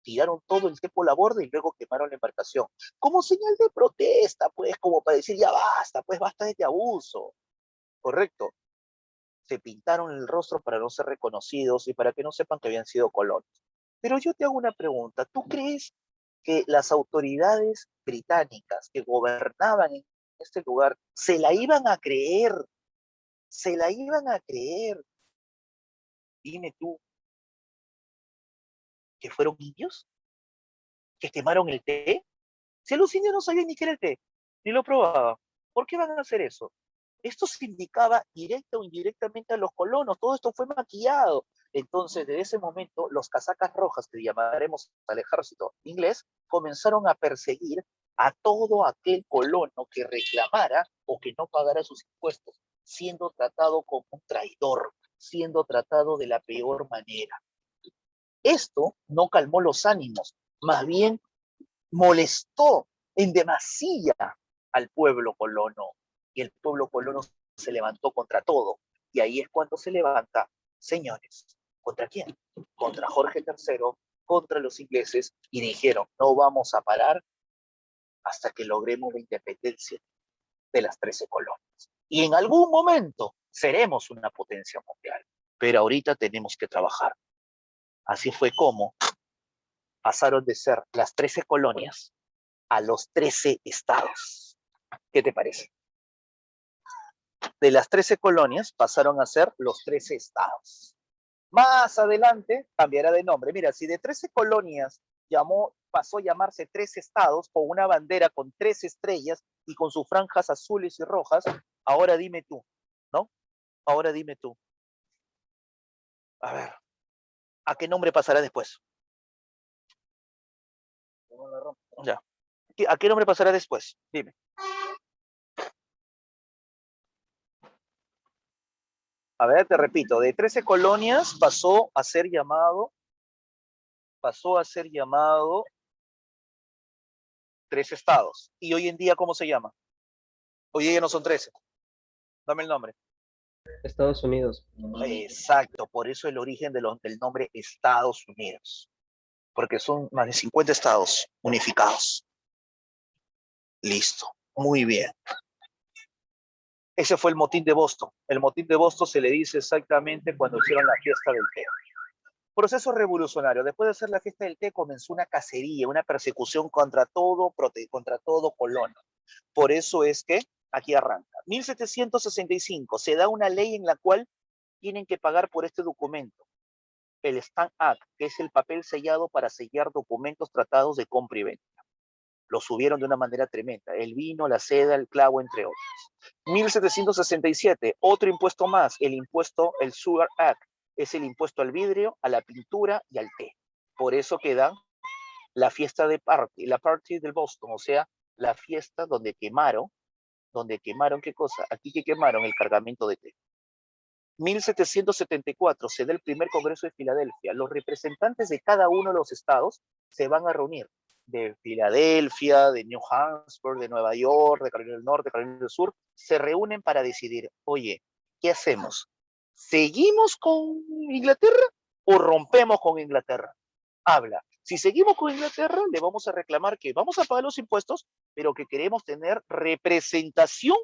Tiraron todo el té por la borda y luego quemaron la embarcación. Como señal de protesta, pues, como para decir, ya basta, pues basta de este abuso. Correcto. Se pintaron el rostro para no ser reconocidos y para que no sepan que habían sido colonos. Pero yo te hago una pregunta. ¿Tú crees que las autoridades británicas que gobernaban en este lugar se la iban a creer? ¿Se la iban a creer? Dime tú, ¿que fueron indios? ¿Que quemaron el té? Si los indios no sabían ni qué era el té, ni lo probaban, ¿por qué van a hacer eso? Esto se indicaba directa o indirectamente a los colonos, todo esto fue maquillado. Entonces, desde ese momento, los casacas rojas, que llamaremos al ejército inglés, comenzaron a perseguir a todo aquel colono que reclamara o que no pagara sus impuestos, siendo tratado como un traidor, siendo tratado de la peor manera. Esto no calmó los ánimos, más bien molestó en demasía al pueblo colono, y el pueblo colono se levantó contra todo. Y ahí es cuando se levanta, señores, ¿contra quién? Contra Jorge III, contra los ingleses, y dijeron, no vamos a parar hasta que logremos la independencia de las 13 colonias. Y en algún momento seremos una potencia mundial, pero ahorita tenemos que trabajar. Así fue como pasaron de ser las 13 colonias a los 13 estados. ¿Qué te parece? De las 13 colonias pasaron a ser los 13 estados. Más adelante cambiará de nombre. Mira, si de 13 colonias pasó a llamarse 13 estados con una bandera con 13 estrellas y con sus franjas azules y rojas, ahora dime tú, ¿no? Ahora dime tú. A ver, ¿a qué nombre pasará después? Ya. ¿A qué nombre pasará después? Dime. A ver, te repito, de 13 colonias pasó a ser llamado 13 estados. ¿Y hoy en día cómo se llama? Hoy en día no son 13. Dame el nombre. Estados Unidos. Exacto, por eso el origen del nombre Estados Unidos. Porque son más de 50 estados unificados. Listo, muy bien. Ese fue el motín de Boston. El motín de Boston se le dice exactamente cuando hicieron la fiesta del té. Proceso revolucionario. Después de hacer la fiesta del té comenzó una cacería, una persecución contra todo colono. Por eso es que aquí arranca. 1765 se da una ley en la cual tienen que pagar por este documento, el Stamp Act, que es el papel sellado para sellar documentos tratados de compra y venta. Lo subieron de una manera tremenda. El vino, la seda, el clavo, entre otros. 1767, otro impuesto más, el Sugar Act, es el impuesto al vidrio, a la pintura y al té. Por eso queda la fiesta de la party del Boston, o sea, la fiesta donde quemaron, ¿qué cosa? Aquí que quemaron el cargamento de té. 1774 se da el primer Congreso de Filadelfia. Los representantes de cada uno de los estados se van a reunir. De Filadelfia, de New Hampshire, de Nueva York, de Carolina del Norte, de Carolina del Sur, se reúnen para decidir, oye, ¿qué hacemos? ¿Seguimos con Inglaterra o rompemos con Inglaterra? Habla. Si seguimos con Inglaterra, le vamos a reclamar que vamos a pagar los impuestos, pero que queremos tener representación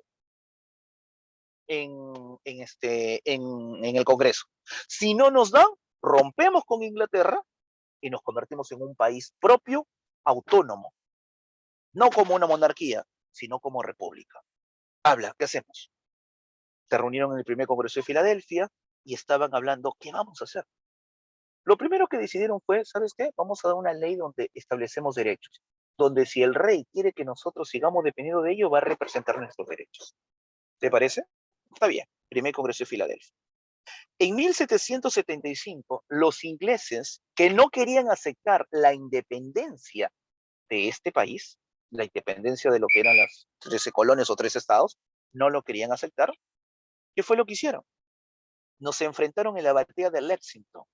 en el Congreso. Si no nos dan, rompemos con Inglaterra y nos convertimos en un país propio, autónomo, no como una monarquía, sino como república. Habla, ¿qué hacemos? Se reunieron en el primer Congreso de Filadelfia y estaban hablando, ¿qué vamos a hacer? Lo primero que decidieron fue, ¿sabes qué? Vamos a dar una ley donde establecemos derechos, donde si el rey quiere que nosotros sigamos dependiendo de ello, va a representar nuestros derechos. ¿Te parece? Está bien, primer Congreso de Filadelfia. En 1775, los ingleses, que no querían aceptar la independencia de este país, la independencia de lo que eran las 13 colonias o 13 estados, no lo querían aceptar. ¿Qué fue lo que hicieron? Nos enfrentaron en la batalla de Lexington,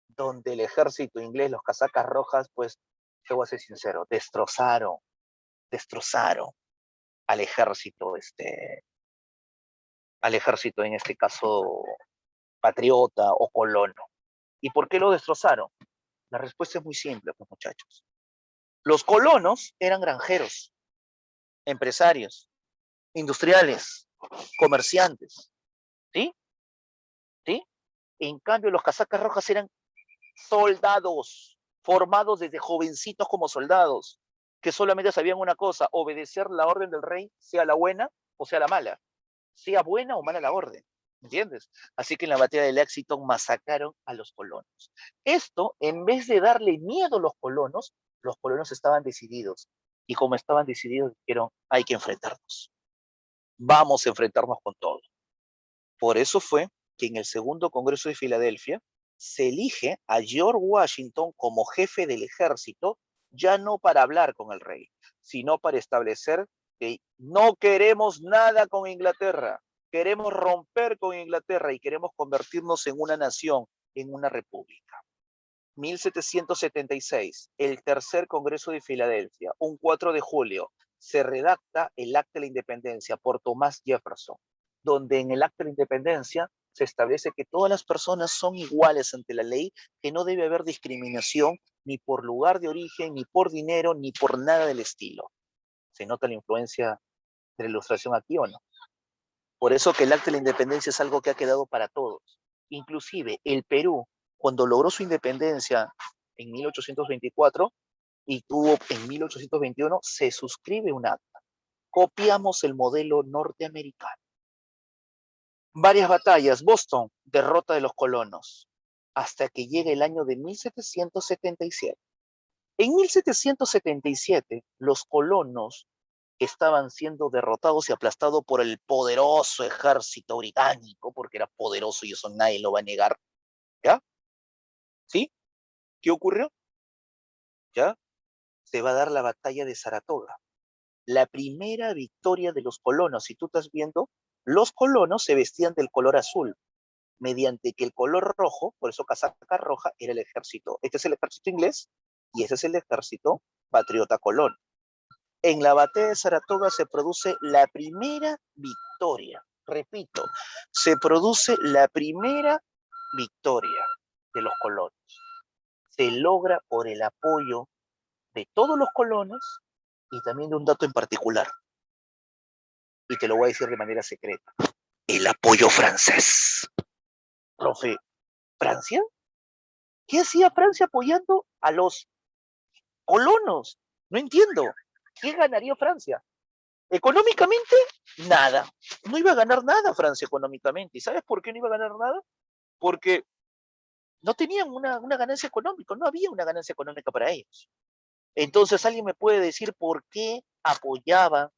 donde el ejército inglés, los casacas rojas, pues, te voy a ser sincero, destrozaron al ejército, en este caso patriota o colono. ¿Y por qué lo destrozaron? La respuesta es muy simple, pues, muchachos. Los colonos eran granjeros, empresarios, industriales, comerciantes, ¿sí? ¿Sí? En cambio, los casacas rojas eran soldados, formados desde jovencitos como soldados, que solamente sabían una cosa, obedecer la orden del rey, sea la buena o sea la mala, sea buena o mala la orden, ¿entiendes? Así que en la batalla de Lexington masacraron a los colonos. Esto, en vez de darle miedo a los colonos estaban decididos, y como estaban decididos, dijeron, hay que enfrentarnos, vamos a enfrentarnos con todo. Por eso fue que en el segundo Congreso de Filadelfia se elige a George Washington como jefe del ejército, ya no para hablar con el rey, sino para establecer que no queremos nada con Inglaterra, queremos romper con Inglaterra y queremos convertirnos en una nación, en una república. 1776, el tercer Congreso de Filadelfia, un 4 de julio, se redacta el Acta de la Independencia por Thomas Jefferson, donde en el Acta de la Independencia se establece que todas las personas son iguales ante la ley, que no debe haber discriminación ni por lugar de origen, ni por dinero, ni por nada del estilo. ¿Se nota la influencia de la Ilustración aquí o no? Por eso que el Acta de la Independencia es algo que ha quedado para todos. Inclusive el Perú, cuando logró su independencia en 1824 y tuvo en 1821, se suscribe un acta. Copiamos el modelo norteamericano. Varias batallas. Boston, derrota de los colonos, hasta que llega el año de 1777. En 1777, los colonos estaban siendo derrotados y aplastados por el poderoso ejército británico, porque era poderoso y eso nadie lo va a negar. ¿Ya? ¿Sí? ¿Qué ocurrió? ¿Ya? Se va a dar la batalla de Saratoga. La primera victoria de los colonos. Si tú estás viendo, los colonos se vestían del color azul, mediante que el color rojo, por eso casaca roja, era el ejército. Este es el ejército inglés y ese es el ejército patriota colón. En la batalla de Saratoga se produce la primera victoria. Repito, se produce la primera victoria de los colonos. Se logra por el apoyo de todos los colonos y también de un dato en particular. Y te lo voy a decir de manera secreta. El apoyo francés. Profe, ¿Francia? ¿Qué hacía Francia apoyando a los colonos? No entiendo. ¿Qué ganaría Francia? Económicamente, nada. No iba a ganar nada Francia económicamente. ¿Y sabes por qué no iba a ganar nada? Porque no tenían una ganancia económica, no había una ganancia económica para ellos. Entonces, ¿alguien me puede decir por qué apoyaba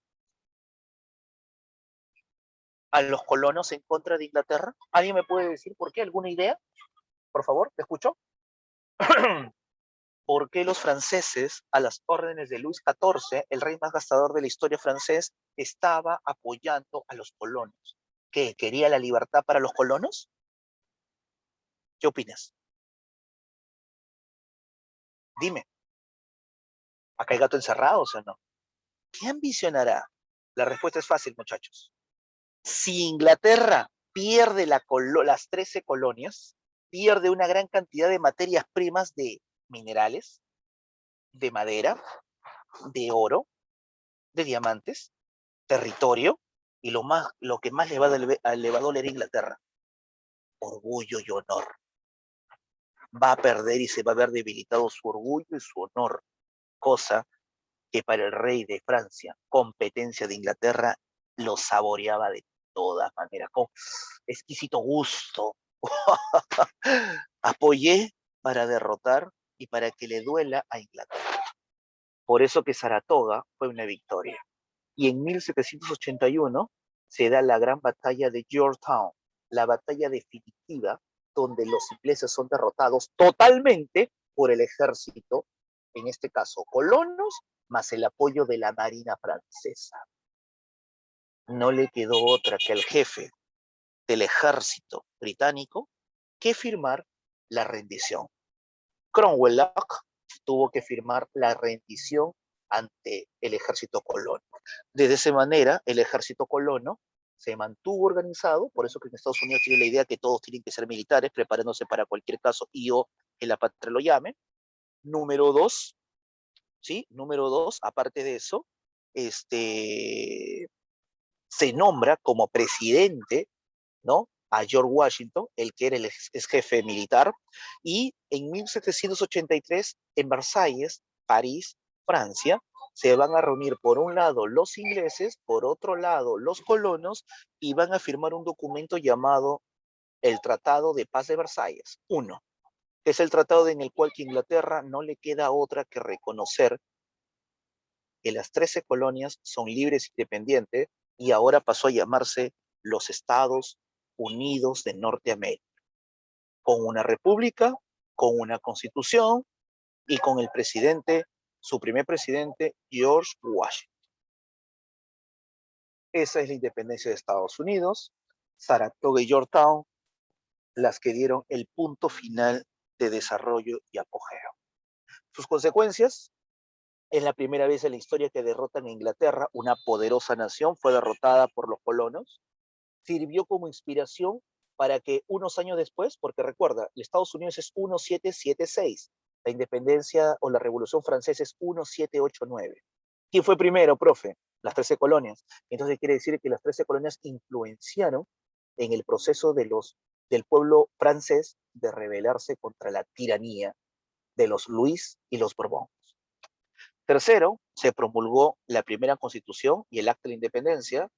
a los colonos en contra de Inglaterra? ¿Alguien me puede decir por qué? ¿Alguna idea? Por favor, ¿te escucho? ¿Por qué los franceses, a las órdenes de Luis XIV, el rey más gastador de la historia francés, estaba apoyando a los colonos? ¿Qué? ¿Quería la libertad para los colonos? ¿Qué opinas? Dime, ¿acá hay gato encerrado o no? ¿Qué ambicionará? La respuesta es fácil, muchachos. Si Inglaterra pierde las 13 colonias, pierde una gran cantidad de materias primas de minerales, de madera, de oro, de diamantes, territorio, y lo que más le va a doler a Inglaterra, orgullo y honor. Va a perder y se va a ver debilitado su orgullo y su honor, cosa que para el rey de Francia, competencia de Inglaterra, lo saboreaba de todas maneras, con exquisito gusto. Apoyé para derrotar y para que le duela a Inglaterra. Por eso que Saratoga fue una victoria. Y en 1781 se da la gran batalla de Yorktown, la batalla definitiva donde los ingleses son derrotados totalmente por el ejército, en este caso colonos, más el apoyo de la marina francesa. No le quedó otra que al jefe del ejército británico que firmar la rendición. Cromwell tuvo que firmar la rendición ante el ejército colono. De esa manera, el ejército colono se mantuvo organizado, por eso que en Estados Unidos tiene la idea que todos tienen que ser militares, preparándose para cualquier caso y o que la patria lo llame. Número dos, ¿sí? Número dos, aparte de eso, se nombra como presidente, ¿no? A George Washington, el que era el ex jefe militar, y en 1783 en Versalles, París, Francia, se van a reunir por un lado los ingleses, por otro lado los colonos, y van a firmar un documento llamado el Tratado de Paz de Versalles. Uno, que es el tratado en el cual que Inglaterra no le queda otra que reconocer que las 13 colonias son libres e independientes y ahora pasó a llamarse los Estados Unidos de Norteamérica, con una república, con una constitución y con el presidente Su primer presidente, George Washington. Esa es la independencia de Estados Unidos. Saratoga y Yorktown, las que dieron el punto final de desarrollo y apogeo. Sus consecuencias: es la primera vez en la historia que derrotan a Inglaterra, una poderosa nación, fue derrotada por los colonos. Sirvió como inspiración para que unos años después, porque recuerda, Estados Unidos es 1776, la independencia o la Revolución Francesa es 1789. ¿Quién fue primero, profe? Las 13 colonias. Entonces quiere decir que las 13 colonias influenciaron en el proceso del pueblo francés de rebelarse contra la tiranía de los Luis y los Borbón. Tercero, se promulgó la primera constitución y el acta de la independencia.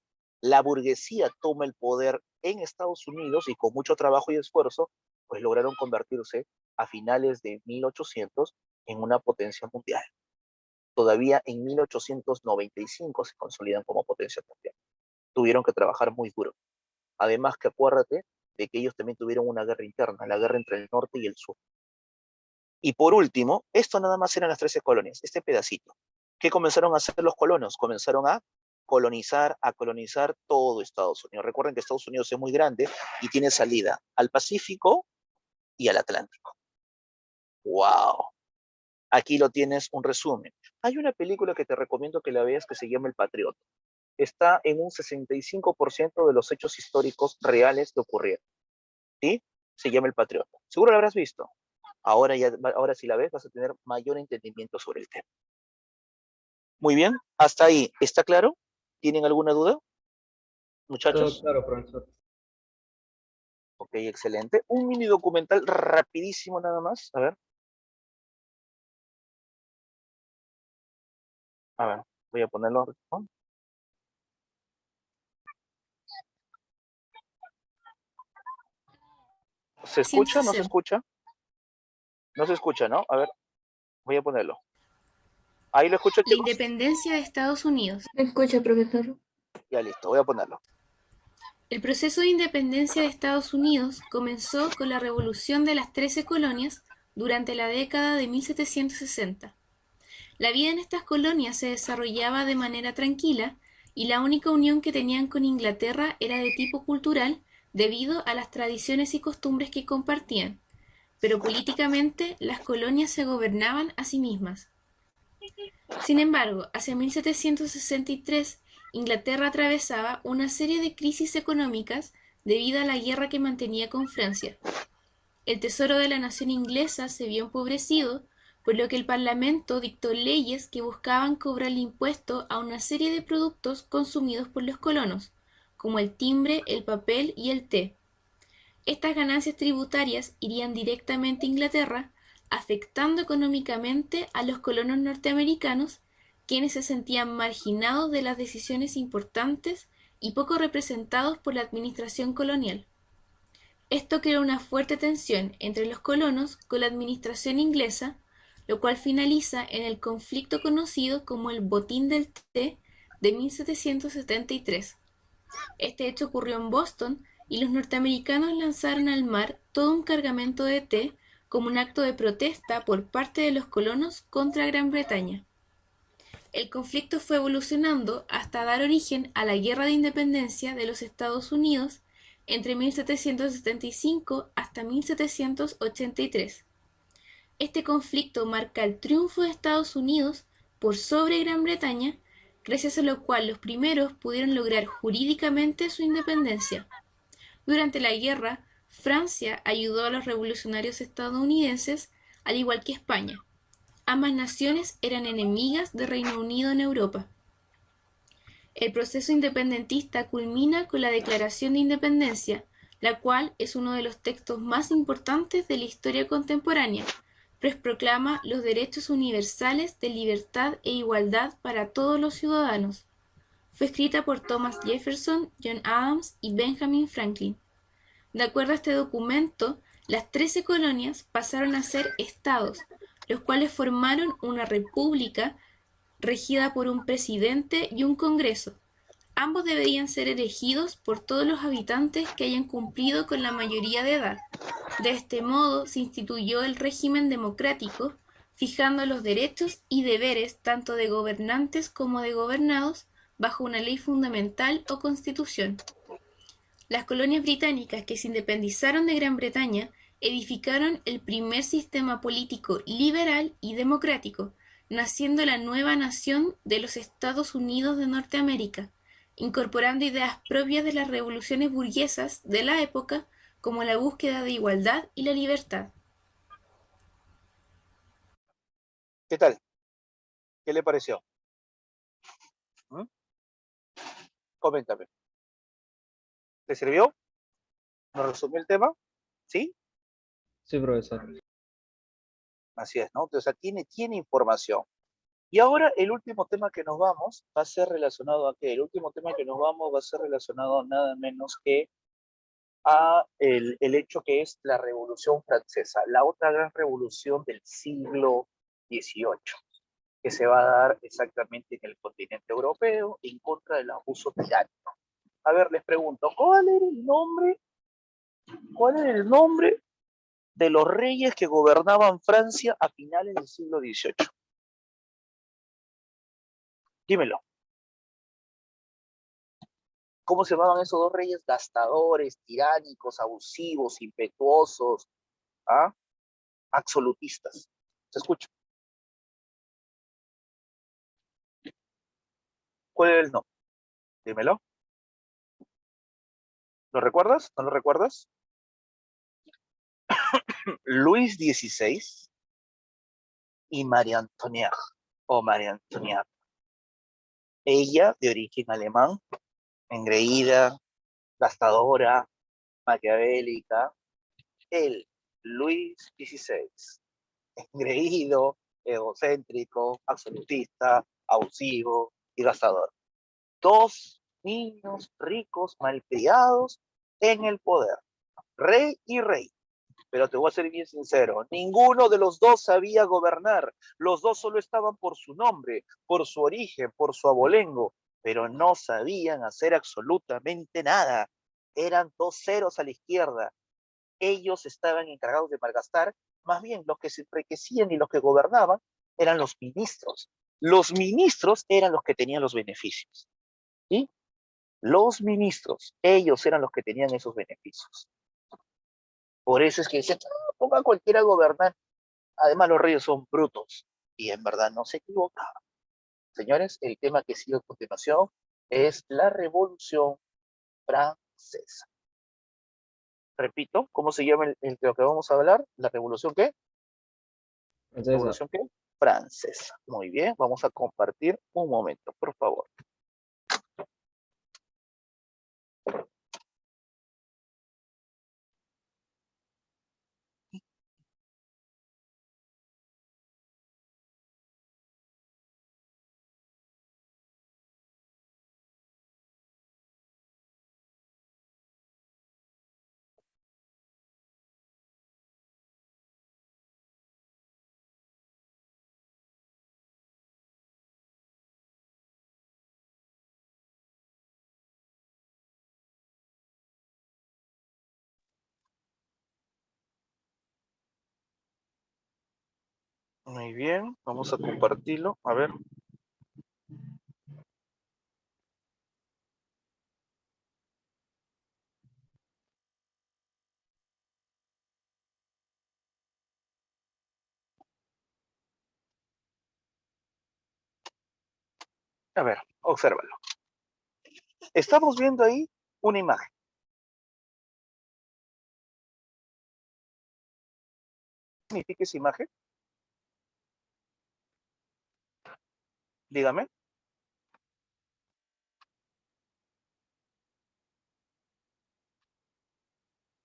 La burguesía toma el poder en Estados Unidos y con mucho trabajo y esfuerzo, pues lograron convertirse a finales de 1800 en una potencia mundial. Todavía en 1895 se consolidan como potencia mundial. Tuvieron que trabajar muy duro. Además que acuérdate de que ellos también tuvieron una guerra interna, la guerra entre el norte y el sur. Y por último, esto nada más eran las 13 colonias, este pedacito. ¿Qué comenzaron a hacer los colonos? Comenzaron a colonizar todo Estados Unidos. Recuerden que Estados Unidos es muy grande y tiene salida al Pacífico y al Atlántico. ¡Wow! Aquí lo tienes, un resumen. Hay una película que te recomiendo que la veas que se llama El Patriota. Está en un 65% de los hechos históricos reales que ocurrieron. ¿Sí? Se llama El Patriota. Seguro la habrás visto. Ahora si la ves vas a tener mayor entendimiento sobre el tema. Muy bien, hasta ahí. ¿Está claro? ¿Tienen alguna duda, muchachos? Todo claro, profesor. Ok, excelente. Un mini documental rapidísimo nada más. A ver, voy a ponerlo. ¿No? ¿Se escucha? ¿No se escucha? No se escucha, ¿no? A ver, voy a ponerlo. ¿Ahí lo escucho, La chicos? independencia de Estados Unidos. ¿Me escucha, profesor? Ya listo, voy a ponerlo. El proceso de independencia de Estados Unidos comenzó con la Revolución de las 13 colonias durante la década de 1760. La vida en estas colonias se desarrollaba de manera tranquila y la única unión que tenían con Inglaterra era de tipo cultural debido a las tradiciones y costumbres que compartían, pero políticamente las colonias se gobernaban a sí mismas. Sin embargo, hacia 1763, Inglaterra atravesaba una serie de crisis económicas debido a la guerra que mantenía con Francia. El tesoro de la nación inglesa se vio empobrecido, por lo que el Parlamento dictó leyes que buscaban cobrar impuesto a una serie de productos consumidos por los colonos, como el timbre, el papel y el té. Estas ganancias tributarias irían directamente a Inglaterra, afectando económicamente a los colonos norteamericanos, quienes se sentían marginados de las decisiones importantes y poco representados por la administración colonial. Esto creó una fuerte tensión entre los colonos con la administración inglesa, lo cual finaliza en el conflicto conocido como el Botín del Té de 1773. Este hecho ocurrió en Boston y los norteamericanos lanzaron al mar todo un cargamento de té como un acto de protesta por parte de los colonos contra Gran Bretaña. El conflicto fue evolucionando hasta dar origen a la Guerra de Independencia de los Estados Unidos entre 1775 hasta 1783. Este conflicto marca el triunfo de Estados Unidos por sobre Gran Bretaña, gracias a lo cual los primeros pudieron lograr jurídicamente su independencia. Durante la guerra, Francia ayudó a los revolucionarios estadounidenses, al igual que España. Ambas naciones eran enemigas de Reino Unido en Europa. El proceso independentista culmina con la Declaración de Independencia, la cual es uno de los textos más importantes de la historia contemporánea, pues proclama los derechos universales de libertad e igualdad para todos los ciudadanos. Fue escrita por Thomas Jefferson, John Adams y Benjamin Franklin. De acuerdo a este documento, las 13 colonias pasaron a ser estados, los cuales formaron una república regida por un presidente y un congreso. Ambos deberían ser elegidos por todos los habitantes que hayan cumplido con la mayoría de edad. De este modo se instituyó el régimen democrático, fijando los derechos y deberes tanto de gobernantes como de gobernados bajo una ley fundamental o constitución. Las colonias británicas que se independizaron de Gran Bretaña edificaron el primer sistema político liberal y democrático, naciendo la nueva nación de los Estados Unidos de Norteamérica, incorporando ideas propias de las revoluciones burguesas de la época, como la búsqueda de igualdad y la libertad. ¿Qué tal? ¿Qué le pareció? ¿Mm? Coméntame. ¿Te sirvió? ¿Nos resumió el tema? ¿Sí? Sí, profesor. Así es, ¿no? Entonces, tiene información. Y ahora el último tema que nos vamos va a ser relacionado a qué? El último tema que nos vamos va a ser relacionado nada menos que a el hecho que es la Revolución Francesa, la otra gran revolución del siglo XVIII, que se va a dar exactamente en el continente europeo en contra del abuso tiránico. A ver, les pregunto, cuál era el nombre de los reyes que gobernaban Francia a finales del siglo XVIII? Dímelo. ¿Cómo se llamaban esos dos reyes gastadores, tiránicos, abusivos, impetuosos, ¿ah? Absolutistas? ¿Se escucha? ¿Cuál era el nombre? Dímelo. ¿Lo recuerdas? ¿No lo recuerdas? Luis XVI y María Antonieta, o María Antonieta. Ella, de origen alemán, engreída, gastadora, maquiavélica. Él, Luis XVI, engreído, egocéntrico, absolutista, abusivo y gastador. Dos niños ricos, malcriados en el poder, rey y rey. Pero te voy a ser bien sincero, ninguno de los dos sabía gobernar. Los dos solo estaban por su nombre, por su origen, por su abolengo, pero no sabían hacer absolutamente nada. Eran dos ceros a la izquierda. Ellos estaban encargados de malgastar. Más bien, los que se enriquecían y los que gobernaban eran los ministros. Los ministros eran los que tenían los beneficios. ¿Sí? Los ministros, ellos eran los que tenían esos beneficios. Por eso es que dicen, "Ah, ponga a cualquiera a gobernar". Además, los reyes son brutos. Y en verdad no se equivocaban. Señores, el tema que sigue a continuación es la Revolución Francesa. Repito, ¿cómo se llama el que vamos a hablar? ¿La Revolución qué? Francesa. ¿Revolución qué? Francesa. Muy bien, vamos a compartir un momento, por favor. Muy bien, vamos a compartirlo. A ver. A ver, obsérvalo. Estamos viendo ahí una imagen. ¿Qué significa esa imagen? Dígame.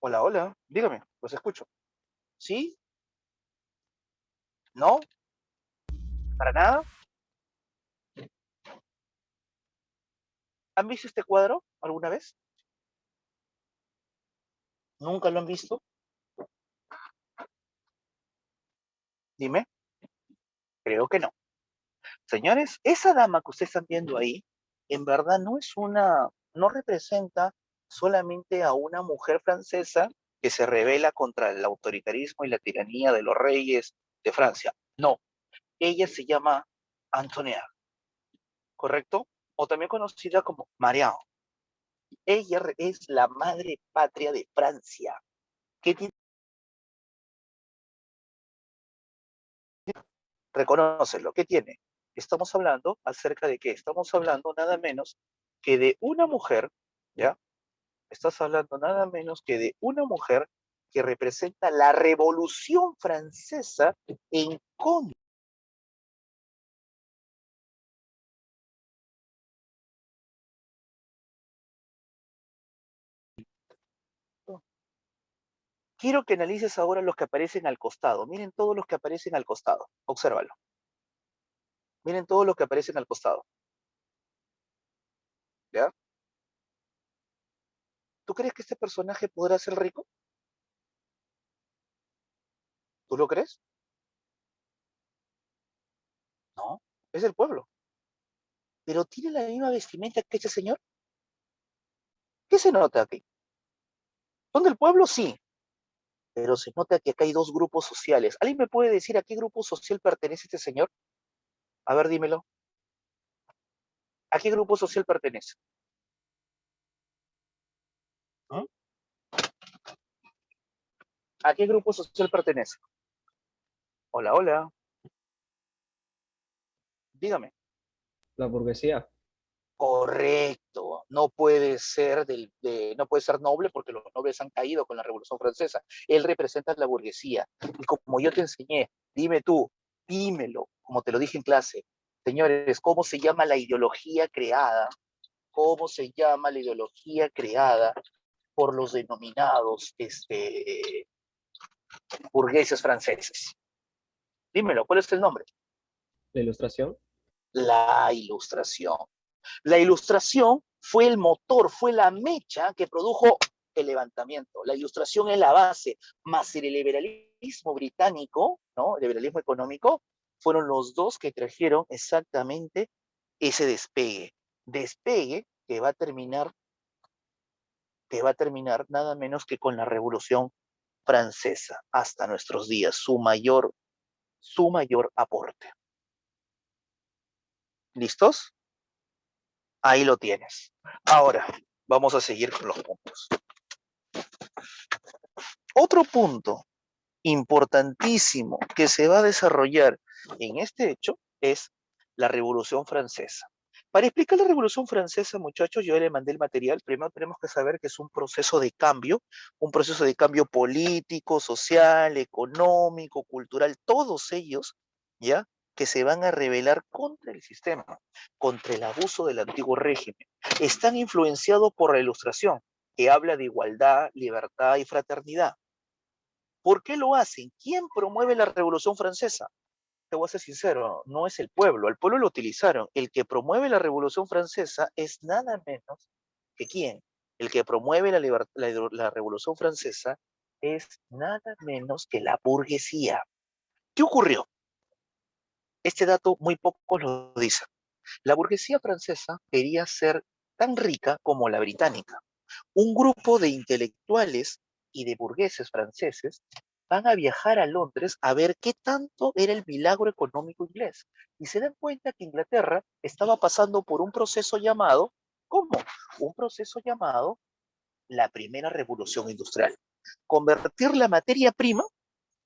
Hola, hola. Dígame, los escucho. ¿Sí? ¿No? ¿Para nada? ¿Han visto este cuadro alguna vez? ¿Nunca lo han visto? Dime. Creo que no. Señores, esa dama que ustedes están viendo ahí, en verdad no representa solamente a una mujer francesa que se rebela contra el autoritarismo y la tiranía de los reyes de Francia. No, ella se llama Antoinette, ¿correcto? O también conocida como Marianne. Ella es la madre patria de Francia. ¿Qué tiene? Reconócelo, ¿qué tiene? Estamos hablando acerca de qué? Estamos hablando nada menos que de una mujer, ¿ya? Estás hablando nada menos que de una mujer que representa la Revolución Francesa en contra. Quiero que analices ahora los que aparecen al costado. Miren todos los que aparecen al costado. Obsérvalo. Miren todos los que aparecen al costado. ¿Ya? ¿Tú crees que este personaje podrá ser rico? ¿Tú lo crees? No, es del pueblo. Pero tiene la misma vestimenta que este señor. ¿Qué se nota aquí? ¿Son del pueblo? Sí. Pero se nota que acá hay dos grupos sociales. ¿Alguien me puede decir a qué grupo social pertenece este señor? A ver, dímelo. ¿A qué grupo social pertenece? ¿Mm? ¿A qué grupo social pertenece? Hola, hola. Dígame. La burguesía. Correcto, no puede ser no puede ser noble porque los nobles han caído con la Revolución Francesa. Él representa la burguesía. Y como yo te enseñé, dime tú, dímelo, como te lo dije en clase. Señores, ¿cómo se llama la ideología creada? ¿Cómo se llama la ideología creada por los denominados burgueses franceses? Dímelo, ¿cuál es el nombre? La ilustración. La Ilustración. La Ilustración fue el motor, fue la mecha que produjo el levantamiento. La Ilustración es la base, más el liberalismo británico, ¿no? El liberalismo económico, fueron los dos que trajeron exactamente ese despegue. Despegue que va a terminar nada menos que con la Revolución Francesa hasta nuestros días, su mayor aporte. ¿Listos? Ahí lo tienes. Ahora, vamos a seguir con los puntos. Otro punto importantísimo que se va a desarrollar en este hecho es la Revolución Francesa. Para explicar la Revolución Francesa, muchachos, yo le mandé el material. Primero tenemos que saber que es un proceso de cambio político, social, económico, cultural, todos ellos, ¿ya? Que se van a rebelar contra el sistema, contra el abuso del antiguo régimen. Están influenciados por la Ilustración, que habla de igualdad, libertad y fraternidad. ¿Por qué lo hacen? ¿Quién promueve la Revolución Francesa? Te voy a ser sincero, no es el pueblo lo utilizaron. El que promueve la Revolución Francesa es nada menos que quién. El que promueve la Revolución Francesa es nada menos que la burguesía. ¿Qué ocurrió? Este dato muy pocos lo dicen. La burguesía francesa quería ser tan rica como la británica. Un grupo de intelectuales y de burgueses franceses van a viajar a Londres a ver qué tanto era el milagro económico inglés. Y se dan cuenta que Inglaterra estaba pasando por un proceso llamado, ¿cómo? Un proceso llamado la primera revolución industrial. Convertir la materia prima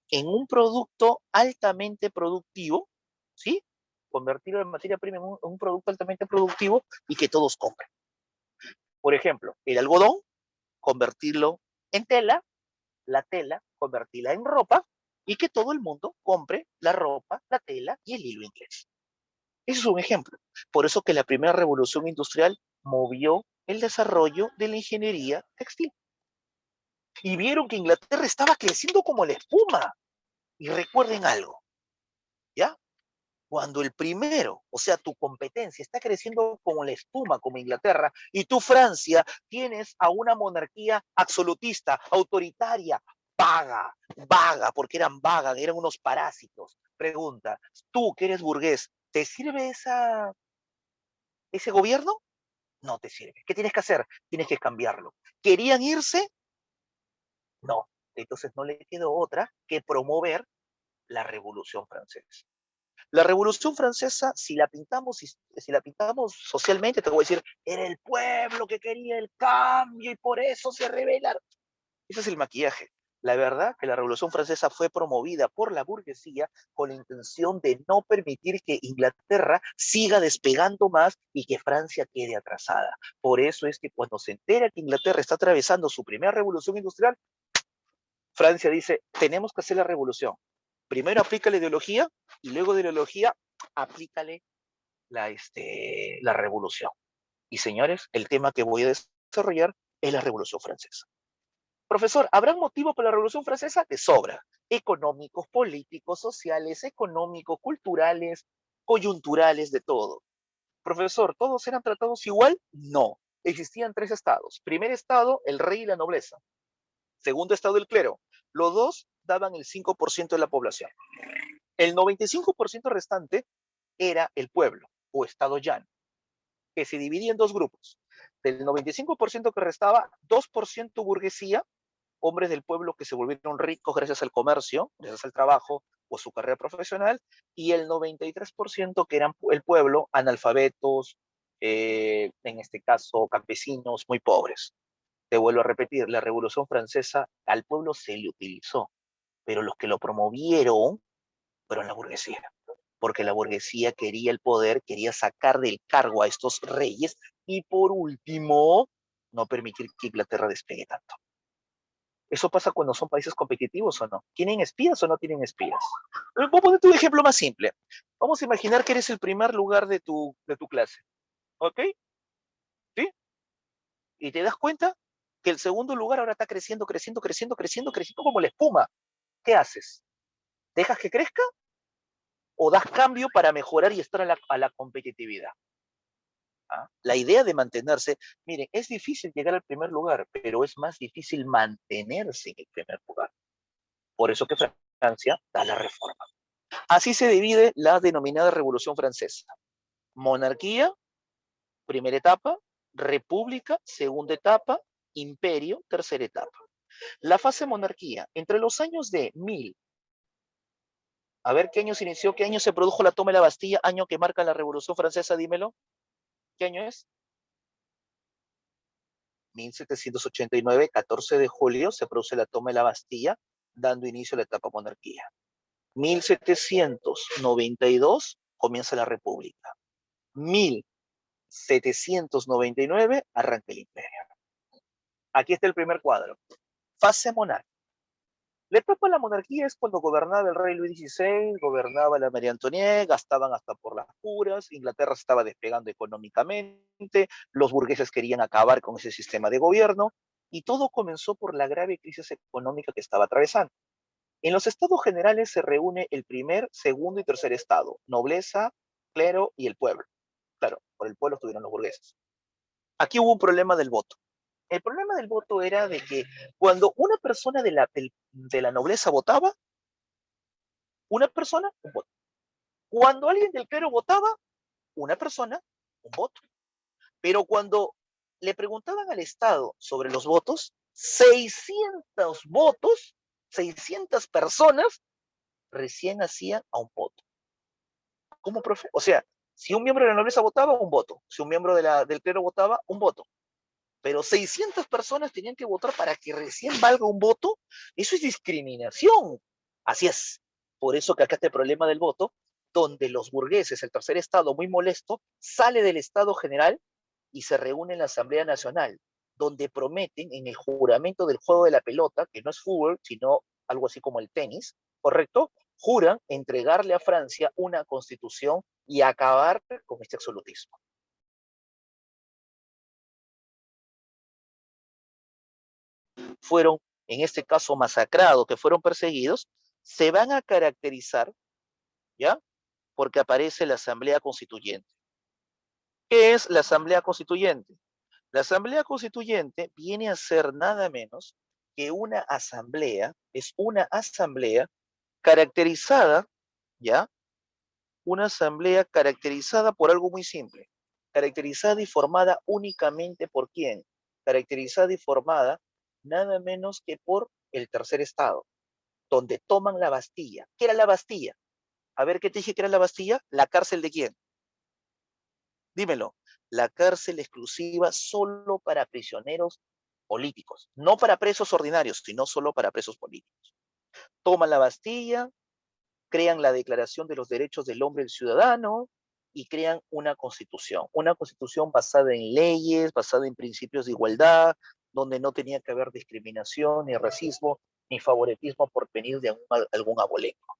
en un producto altamente productivo, ¿sí? Convertir la materia prima en un producto altamente productivo y que todos compren. Por ejemplo, el algodón, convertirlo en tela, la tela, convertirla en ropa y que todo el mundo compre la ropa, la tela y el hilo inglés. Eso es un ejemplo. Por eso que la primera revolución industrial movió el desarrollo de la ingeniería textil. Y vieron que Inglaterra estaba creciendo como la espuma. Y recuerden algo, ¿ya? Cuando el primero, o sea, tu competencia está creciendo como la espuma, como Inglaterra, y tú, Francia, tienes a una monarquía absolutista, autoritaria, vaga, porque eran unos parásitos. Pregunta, tú que eres burgués, ¿te sirve ese gobierno? No te sirve. ¿Qué tienes que hacer? Tienes que cambiarlo. ¿Querían irse? No. Entonces no le quedó otra que promover La Revolución Francesa. La Revolución Francesa, si la pintamos socialmente, te voy a decir, era el pueblo que quería el cambio y por eso se rebelaron. Ese es el maquillaje. La verdad que la Revolución Francesa fue promovida por la burguesía con la intención de no permitir que Inglaterra siga despegando más y que Francia quede atrasada. Por eso es que cuando se entera que Inglaterra está atravesando su primera revolución industrial, Francia dice, tenemos que hacer la revolución. Primero aplica la ideología y luego de la ideología aplícale la revolución. Y señores, el tema que voy a desarrollar es la Revolución Francesa. Profesor, ¿habrá motivo para la Revolución Francesa? De sobra. Económicos, políticos, sociales, económicos, culturales, coyunturales, de todo. Profesor, ¿todos eran tratados igual? No. Existían tres estados. Primer estado, el rey y la nobleza. Segundo estado, el clero. Los dos daban el 5% de la población. El 95% restante era el pueblo o estado llano, que se dividía en dos grupos. Del 95% que restaba, 2% burguesía, hombres del pueblo que se volvieron ricos gracias al comercio, gracias al trabajo o su carrera profesional, y el 93% que eran el pueblo, analfabetos, en este caso campesinos, muy pobres. Te vuelvo a repetir, la Revolución Francesa al pueblo se le utilizó, pero los que lo promovieron fueron la burguesía, porque la burguesía quería el poder, quería sacar del cargo a estos reyes y por último, no permitir que Inglaterra despegue tanto. Eso pasa cuando son países competitivos o no. ¿Tienen espías o no tienen espías? Voy a poner un ejemplo más simple. Vamos a imaginar que eres el primer lugar de tu clase. ¿Ok? ¿Sí? Y te das cuenta que el segundo lugar ahora está creciendo, creciendo, creciendo, creciendo, creciendo como la espuma. ¿Qué haces? ¿Dejas que crezca o das cambio para mejorar y estar a la competitividad? ¿Ah? La idea de mantenerse, miren, es difícil llegar al primer lugar, pero es más difícil mantenerse en el primer lugar. Por eso que Francia da la reforma. Así se divide la denominada Revolución Francesa. Monarquía, primera etapa, república, segunda etapa, imperio, tercera etapa. La fase monarquía, entre los años de 1000, a ver qué año se inició, qué año se produjo la toma de la Bastilla, año que marca la Revolución Francesa, dímelo. ¿Qué año es? 1789, 14 de julio, se produce la toma de la Bastilla, dando inicio a la etapa monarquía. 1792 comienza la República. 1799 arranca el imperio. Aquí está el primer cuadro. Fase monárquica. La etapa de la monarquía es cuando gobernaba el rey Luis XVI, gobernaba la María Antonieta, gastaban hasta por las puras, Inglaterra se estaba despegando económicamente, los burgueses querían acabar con ese sistema de gobierno, y todo comenzó por la grave crisis económica que estaba atravesando. En los estados generales se reúne el primer, segundo y tercer estado, nobleza, clero y el pueblo. Claro, por el pueblo estuvieron los burgueses. Aquí hubo un problema del voto. El problema del voto era de que cuando una persona de la nobleza votaba, una persona, un voto. Cuando alguien del clero votaba, una persona, un voto. Pero cuando le preguntaban al Estado sobre los votos, 600 votos, 600 personas recién hacían a un voto. ¿Cómo, profe? O sea, si un miembro de la nobleza votaba, un voto. Si un miembro del clero votaba, un voto. Pero 600 personas tenían que votar para que recién valga un voto. Eso es discriminación. Así es. Por eso que acá está el problema del voto, donde los burgueses, el tercer estado, muy molesto, sale del estado general y se reúne en la Asamblea Nacional, donde prometen en el juramento del juego de la pelota, que no es fútbol, sino algo así como el tenis, ¿correcto? Juran entregarle a Francia una constitución y acabar con este absolutismo. Fueron, en este caso, masacrados, que fueron perseguidos, se van a caracterizar, ¿ya? Porque aparece la Asamblea Constituyente. ¿Qué es la Asamblea Constituyente? La Asamblea Constituyente viene a ser nada menos que una asamblea, es una asamblea caracterizada, ¿ya? Una asamblea caracterizada por algo muy simple, caracterizada y formada únicamente por ¿quién? Caracterizada y formada nada menos que por el tercer estado. donde toman la Bastilla. ¿Qué era la Bastilla? A ver, ¿qué te dije que era la Bastilla? ¿La cárcel de quién? Dímelo. La cárcel exclusiva solo para prisioneros políticos. No para presos ordinarios, sino solo para presos políticos. Toman la Bastilla, crean la Declaración de los Derechos del Hombre y del Ciudadano y crean una constitución basada en leyes, basada en principios de igualdad, donde no tenía que haber discriminación, ni racismo, ni favoritismo por venir de algún abolengo.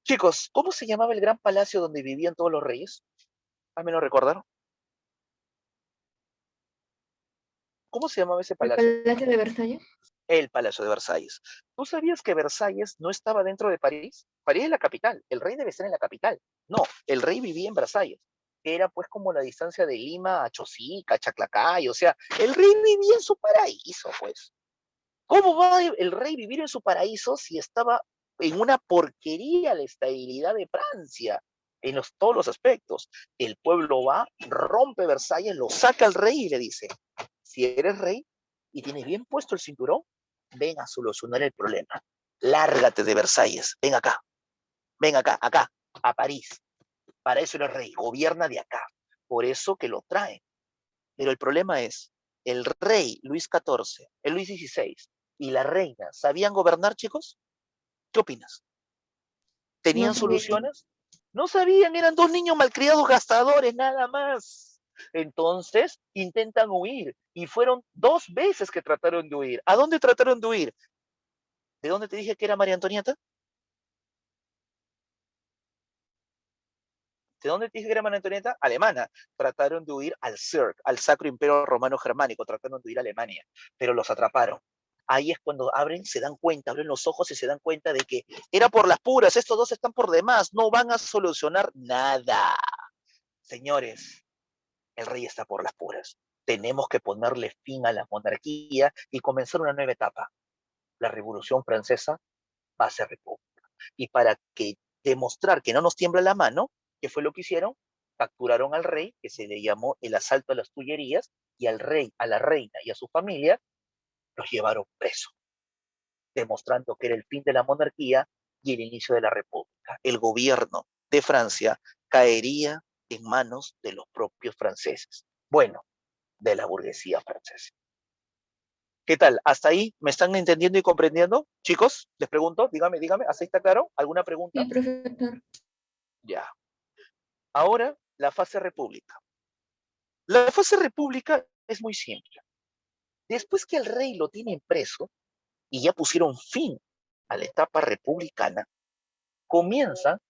Chicos, ¿cómo se llamaba el gran palacio donde vivían todos los reyes? ¿Me lo recordaron? ¿Cómo se llamaba ese palacio? ¿El Palacio de Versalles? El Palacio de Versalles. ¿Tú sabías que Versalles no estaba dentro de París? París es la capital, el rey debe estar en la capital. No, el rey vivía en Versalles, que era pues como la distancia de Lima a Chosica, Chaclacay, o sea, el rey vivía en su paraíso, pues. ¿Cómo va el rey vivir en su paraíso si estaba en una porquería la estabilidad de Francia en todos los aspectos? El pueblo va, rompe Versalles, lo saca al rey y le dice, si eres rey y tienes bien puesto el cinturón, ven a solucionar el problema. Lárgate de Versalles, ven acá, acá, a París. Para eso eres rey, gobierna de acá. Por eso que lo traen. Pero el problema es, el rey Luis XIV, el Luis XVI y la reina, ¿sabían gobernar, chicos? ¿Qué opinas? ¿Tenían soluciones? No sabían, eran dos niños malcriados gastadores, nada más. Entonces, intentan huir. Y fueron 2 veces que trataron de huir. ¿A dónde trataron de huir? ¿De dónde te dije que era María Antonieta? ¿De dónde te dije que era María Antonieta? Alemana. Trataron de huir al CIRC, al Sacro Imperio Romano Germánico. Trataron de huir a Alemania, pero los atraparon. Ahí es cuando abren los ojos y se dan cuenta de que era por las puras, estos dos están por demás, no van a solucionar nada. Señores, el rey está por las puras. Tenemos que ponerle fin a la monarquía y comenzar una nueva etapa. La Revolución Francesa va a ser república. Y para demostrar que no nos tiembla la mano, ¿qué fue lo que hicieron? Capturaron al rey, que se le llamó el asalto a las Tullerías, y al rey, a la reina y a su familia, los llevaron presos, demostrando que era el fin de la monarquía y el inicio de la república. El gobierno de Francia caería en manos de los propios franceses. Bueno, de la burguesía francesa. ¿Qué tal? ¿Hasta ahí me están entendiendo y comprendiendo? Chicos, les pregunto, dígame, ¿hasta ahí está claro? ¿Alguna pregunta? Sí, profesor. Ya. Ahora, la fase república. La fase república es muy simple. Después que el rey lo tienen preso y ya pusieron fin a la etapa republicana, comienzan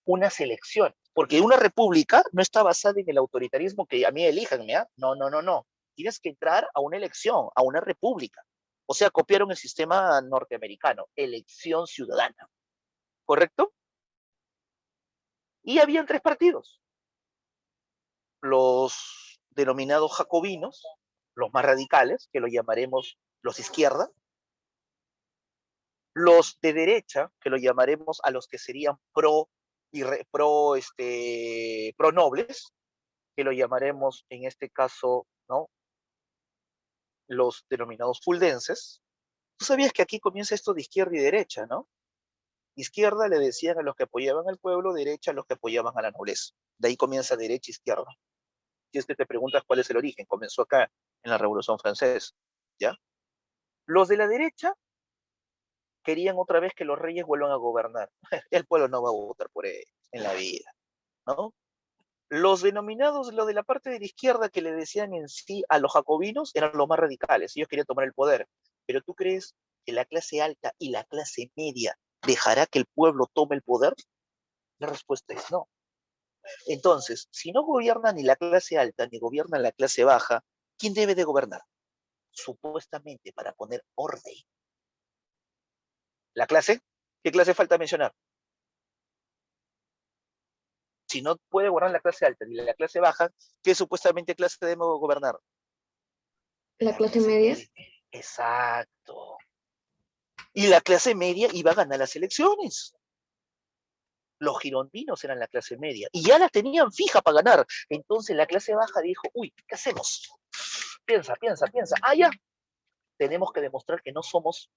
unas elecciones. Porque una república no está basada en el autoritarismo que a mí elíjanme, ¿ah? No. Tienes que entrar a una elección, a una república. O sea, copiaron el sistema norteamericano, elección ciudadana. ¿Correcto? Y habían 3 partidos. Los denominados jacobinos, los más radicales, que lo llamaremos los izquierda. Los de derecha, que lo llamaremos a los que serían pro nobles, que lo llamaremos en este caso, ¿no? Los denominados fuldenses. Tú sabías que aquí comienza esto de izquierda y derecha, ¿no? Izquierda le decían a los que apoyaban al pueblo, derecha a los que apoyaban a la nobleza. De ahí comienza derecha e izquierda. Si es que te preguntas cuál es el origen, comenzó acá en la Revolución Francesa, ¿ya? Los de la derecha querían otra vez que los reyes vuelvan a gobernar. El pueblo no va a votar por él en la vida, ¿no? Los denominados, los de la parte de la izquierda que le decían en sí a los jacobinos, eran los más radicales. Ellos querían tomar el poder. Pero ¿tú crees que la clase alta y la clase media dejará que el pueblo tome el poder? La respuesta es no. Entonces, si no gobierna ni la clase alta ni gobierna la clase baja, ¿quién debe de gobernar? Supuestamente para poner orden. ¿La clase? ¿Qué clase falta mencionar? Si no puede gobernar la clase alta ni la clase baja, ¿qué supuestamente clase debemos gobernar? La clase media. Exacto. Y la clase media iba a ganar las elecciones. Los girondinos eran la clase media y ya la tenían fija para ganar. Entonces la clase baja dijo, uy, ¿qué hacemos? Piensa. Ya, tenemos que demostrar que no somos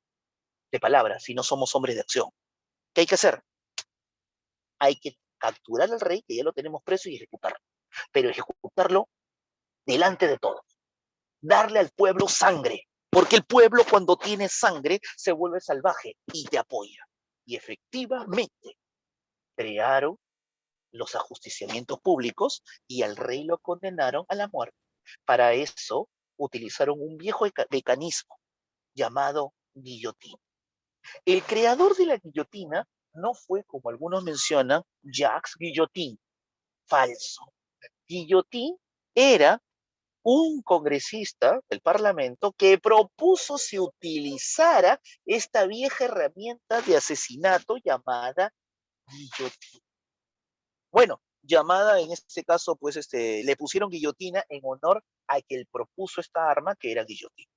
de palabra, si no somos hombres de acción. ¿Qué hay que hacer? Hay que capturar al rey, que ya lo tenemos preso, y ejecutarlo. Pero ejecutarlo delante de todos. Darle al pueblo sangre, porque el pueblo cuando tiene sangre se vuelve salvaje y te apoya. Y efectivamente crearon los ajusticiamientos públicos y al rey lo condenaron a la muerte. Para eso utilizaron un viejo mecanismo llamado guillotina. El creador de la guillotina no fue, como algunos mencionan, Jacques Guillotin. Falso. Guillotin era un congresista del Parlamento que propuso se utilizara esta vieja herramienta de asesinato llamada guillotina. Bueno, llamada en este caso, pues le pusieron guillotina en honor a que él propuso esta arma que era guillotina.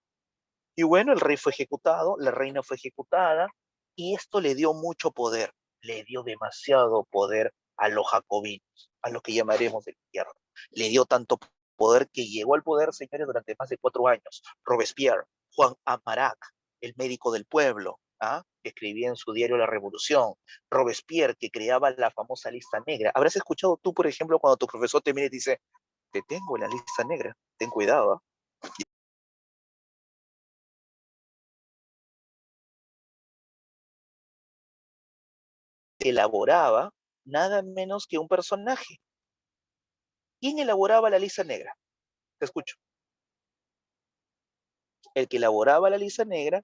Y bueno, el rey fue ejecutado, la reina fue ejecutada, y esto le dio mucho poder, le dio demasiado poder a los jacobinos, a los que llamaremos de izquierda. Le dio tanto poder que llegó al poder, señores, durante más de 4 años. Robespierre, Juan Amarac, el médico del pueblo, que escribía en su diario La Revolución. Robespierre, que creaba la famosa lista negra. ¿Habrás escuchado tú, por ejemplo, cuando tu profesor te mira y te dice, te tengo en la lista negra, ten cuidado? Elaboraba nada menos que un personaje. ¿Quién elaboraba la lista negra? Te escucho. El que elaboraba la lista negra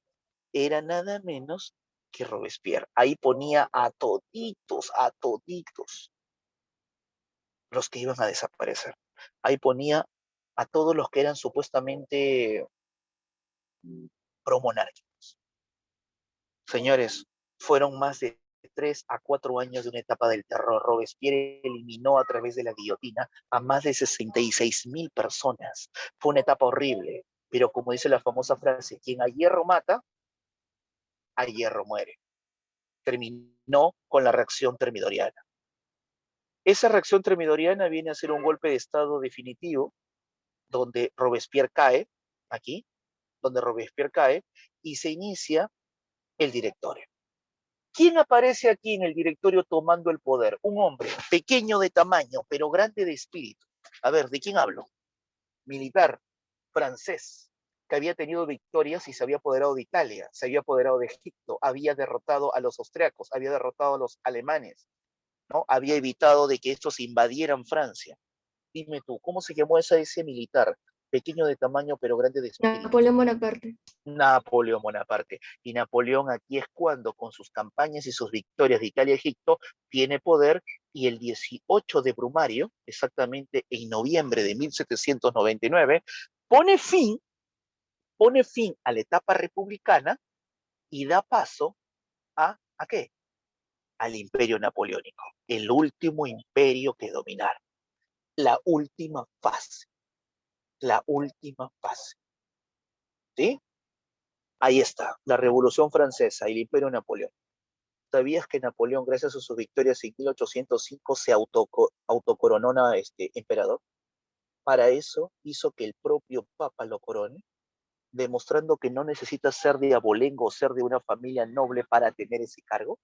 era nada menos que Robespierre. Ahí ponía a toditos los que iban a desaparecer. Ahí ponía a todos los que eran supuestamente promonárquicos. Señores, fueron más de 3 a 4 años de una etapa del terror. Robespierre eliminó a través de la guillotina a más de 66,000 personas. Fue una etapa horrible, pero como dice la famosa frase, quien a hierro mata, a hierro muere. Terminó con la reacción termidoriana. Esa reacción termidoriana viene a ser un golpe de estado definitivo, donde Robespierre cae, aquí, donde Robespierre cae, y se inicia el directorio. ¿Quién aparece aquí en el directorio tomando el poder? Un hombre pequeño de tamaño, pero grande de espíritu. A ver, ¿de quién hablo? Militar, francés, que había tenido victorias y se había apoderado de Italia, se había apoderado de Egipto, había derrotado a los austriacos, había derrotado a los alemanes, ¿no? Había evitado de que estos invadieran Francia. Dime tú, ¿cómo se llamó ese militar? Pequeño de tamaño, pero grande de espíritu. Napoleón Bonaparte. Napoleón Bonaparte. Y Napoleón aquí es cuando, con sus campañas y sus victorias de Italia y Egipto, tiene poder, y el 18 de Brumario, exactamente en noviembre de 1799, pone fin a la etapa republicana y da paso ¿a qué? Al imperio napoleónico, el último imperio que dominar, la última fase, ¿sí? Ahí está, la Revolución Francesa y el Imperio Napoleónico. ¿Sabías que Napoleón, gracias a sus victorias en 1805, se autocoronó emperador? Para eso hizo que el propio Papa lo corone, demostrando que no necesita ser de abolengo o ser de una familia noble para tener ese cargo.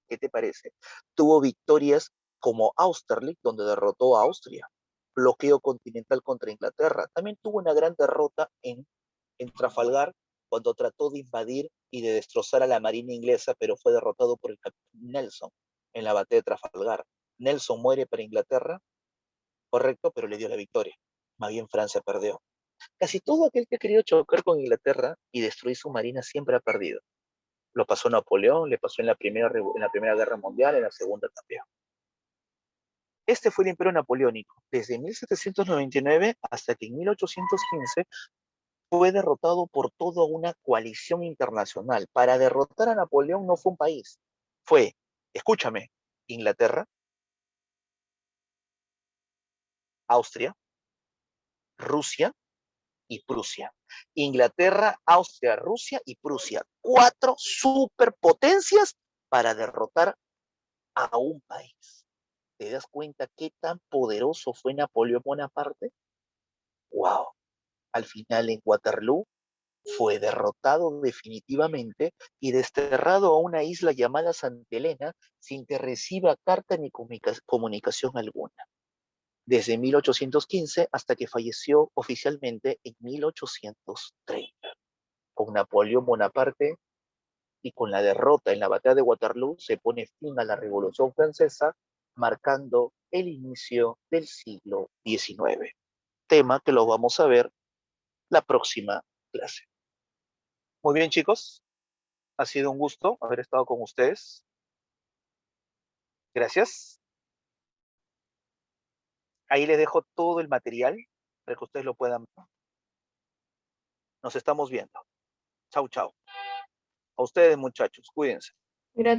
¿Qué te parece? Tuvo victorias como Austerlitz, donde derrotó a Austria, bloqueo continental contra Inglaterra. También tuvo una gran derrota en Trafalgar, cuando trató de invadir y de destrozar a la marina inglesa, pero fue derrotado por el capitán Nelson en la batalla de Trafalgar. Nelson muere para Inglaterra, correcto, pero le dio la victoria. Más bien Francia perdió. Casi todo aquel que ha querido chocar con Inglaterra y destruir su marina siempre ha perdido. Lo pasó Napoleón, le pasó en la Primera Guerra Mundial, en la Segunda también. Este fue el Imperio Napoleónico, desde 1799 hasta que en 1815 fue derrotado por toda una coalición internacional. Para derrotar a Napoleón no fue un país, fue, escúchame, Inglaterra, Austria, Rusia y Prusia. Inglaterra, Austria, Rusia y Prusia. 4 superpotencias para derrotar a un país. ¿Te das cuenta qué tan poderoso fue Napoleón Bonaparte? ¡Wow! Al final en Waterloo fue derrotado definitivamente y desterrado a una isla llamada Santa Elena sin que reciba carta ni comunicación alguna, desde 1815 hasta que falleció oficialmente en 1830. Con Napoleón Bonaparte y con la derrota en la batalla de Waterloo se pone fin a la Revolución Francesa, marcando el inicio del siglo XIX. Tema que lo vamos a ver la próxima clase. Muy bien, chicos. Ha sido un gusto haber estado con ustedes. Gracias. Ahí les dejo todo el material para que ustedes lo puedan ver. Nos estamos viendo. Chau, chau. A ustedes, muchachos. Cuídense. Gracias.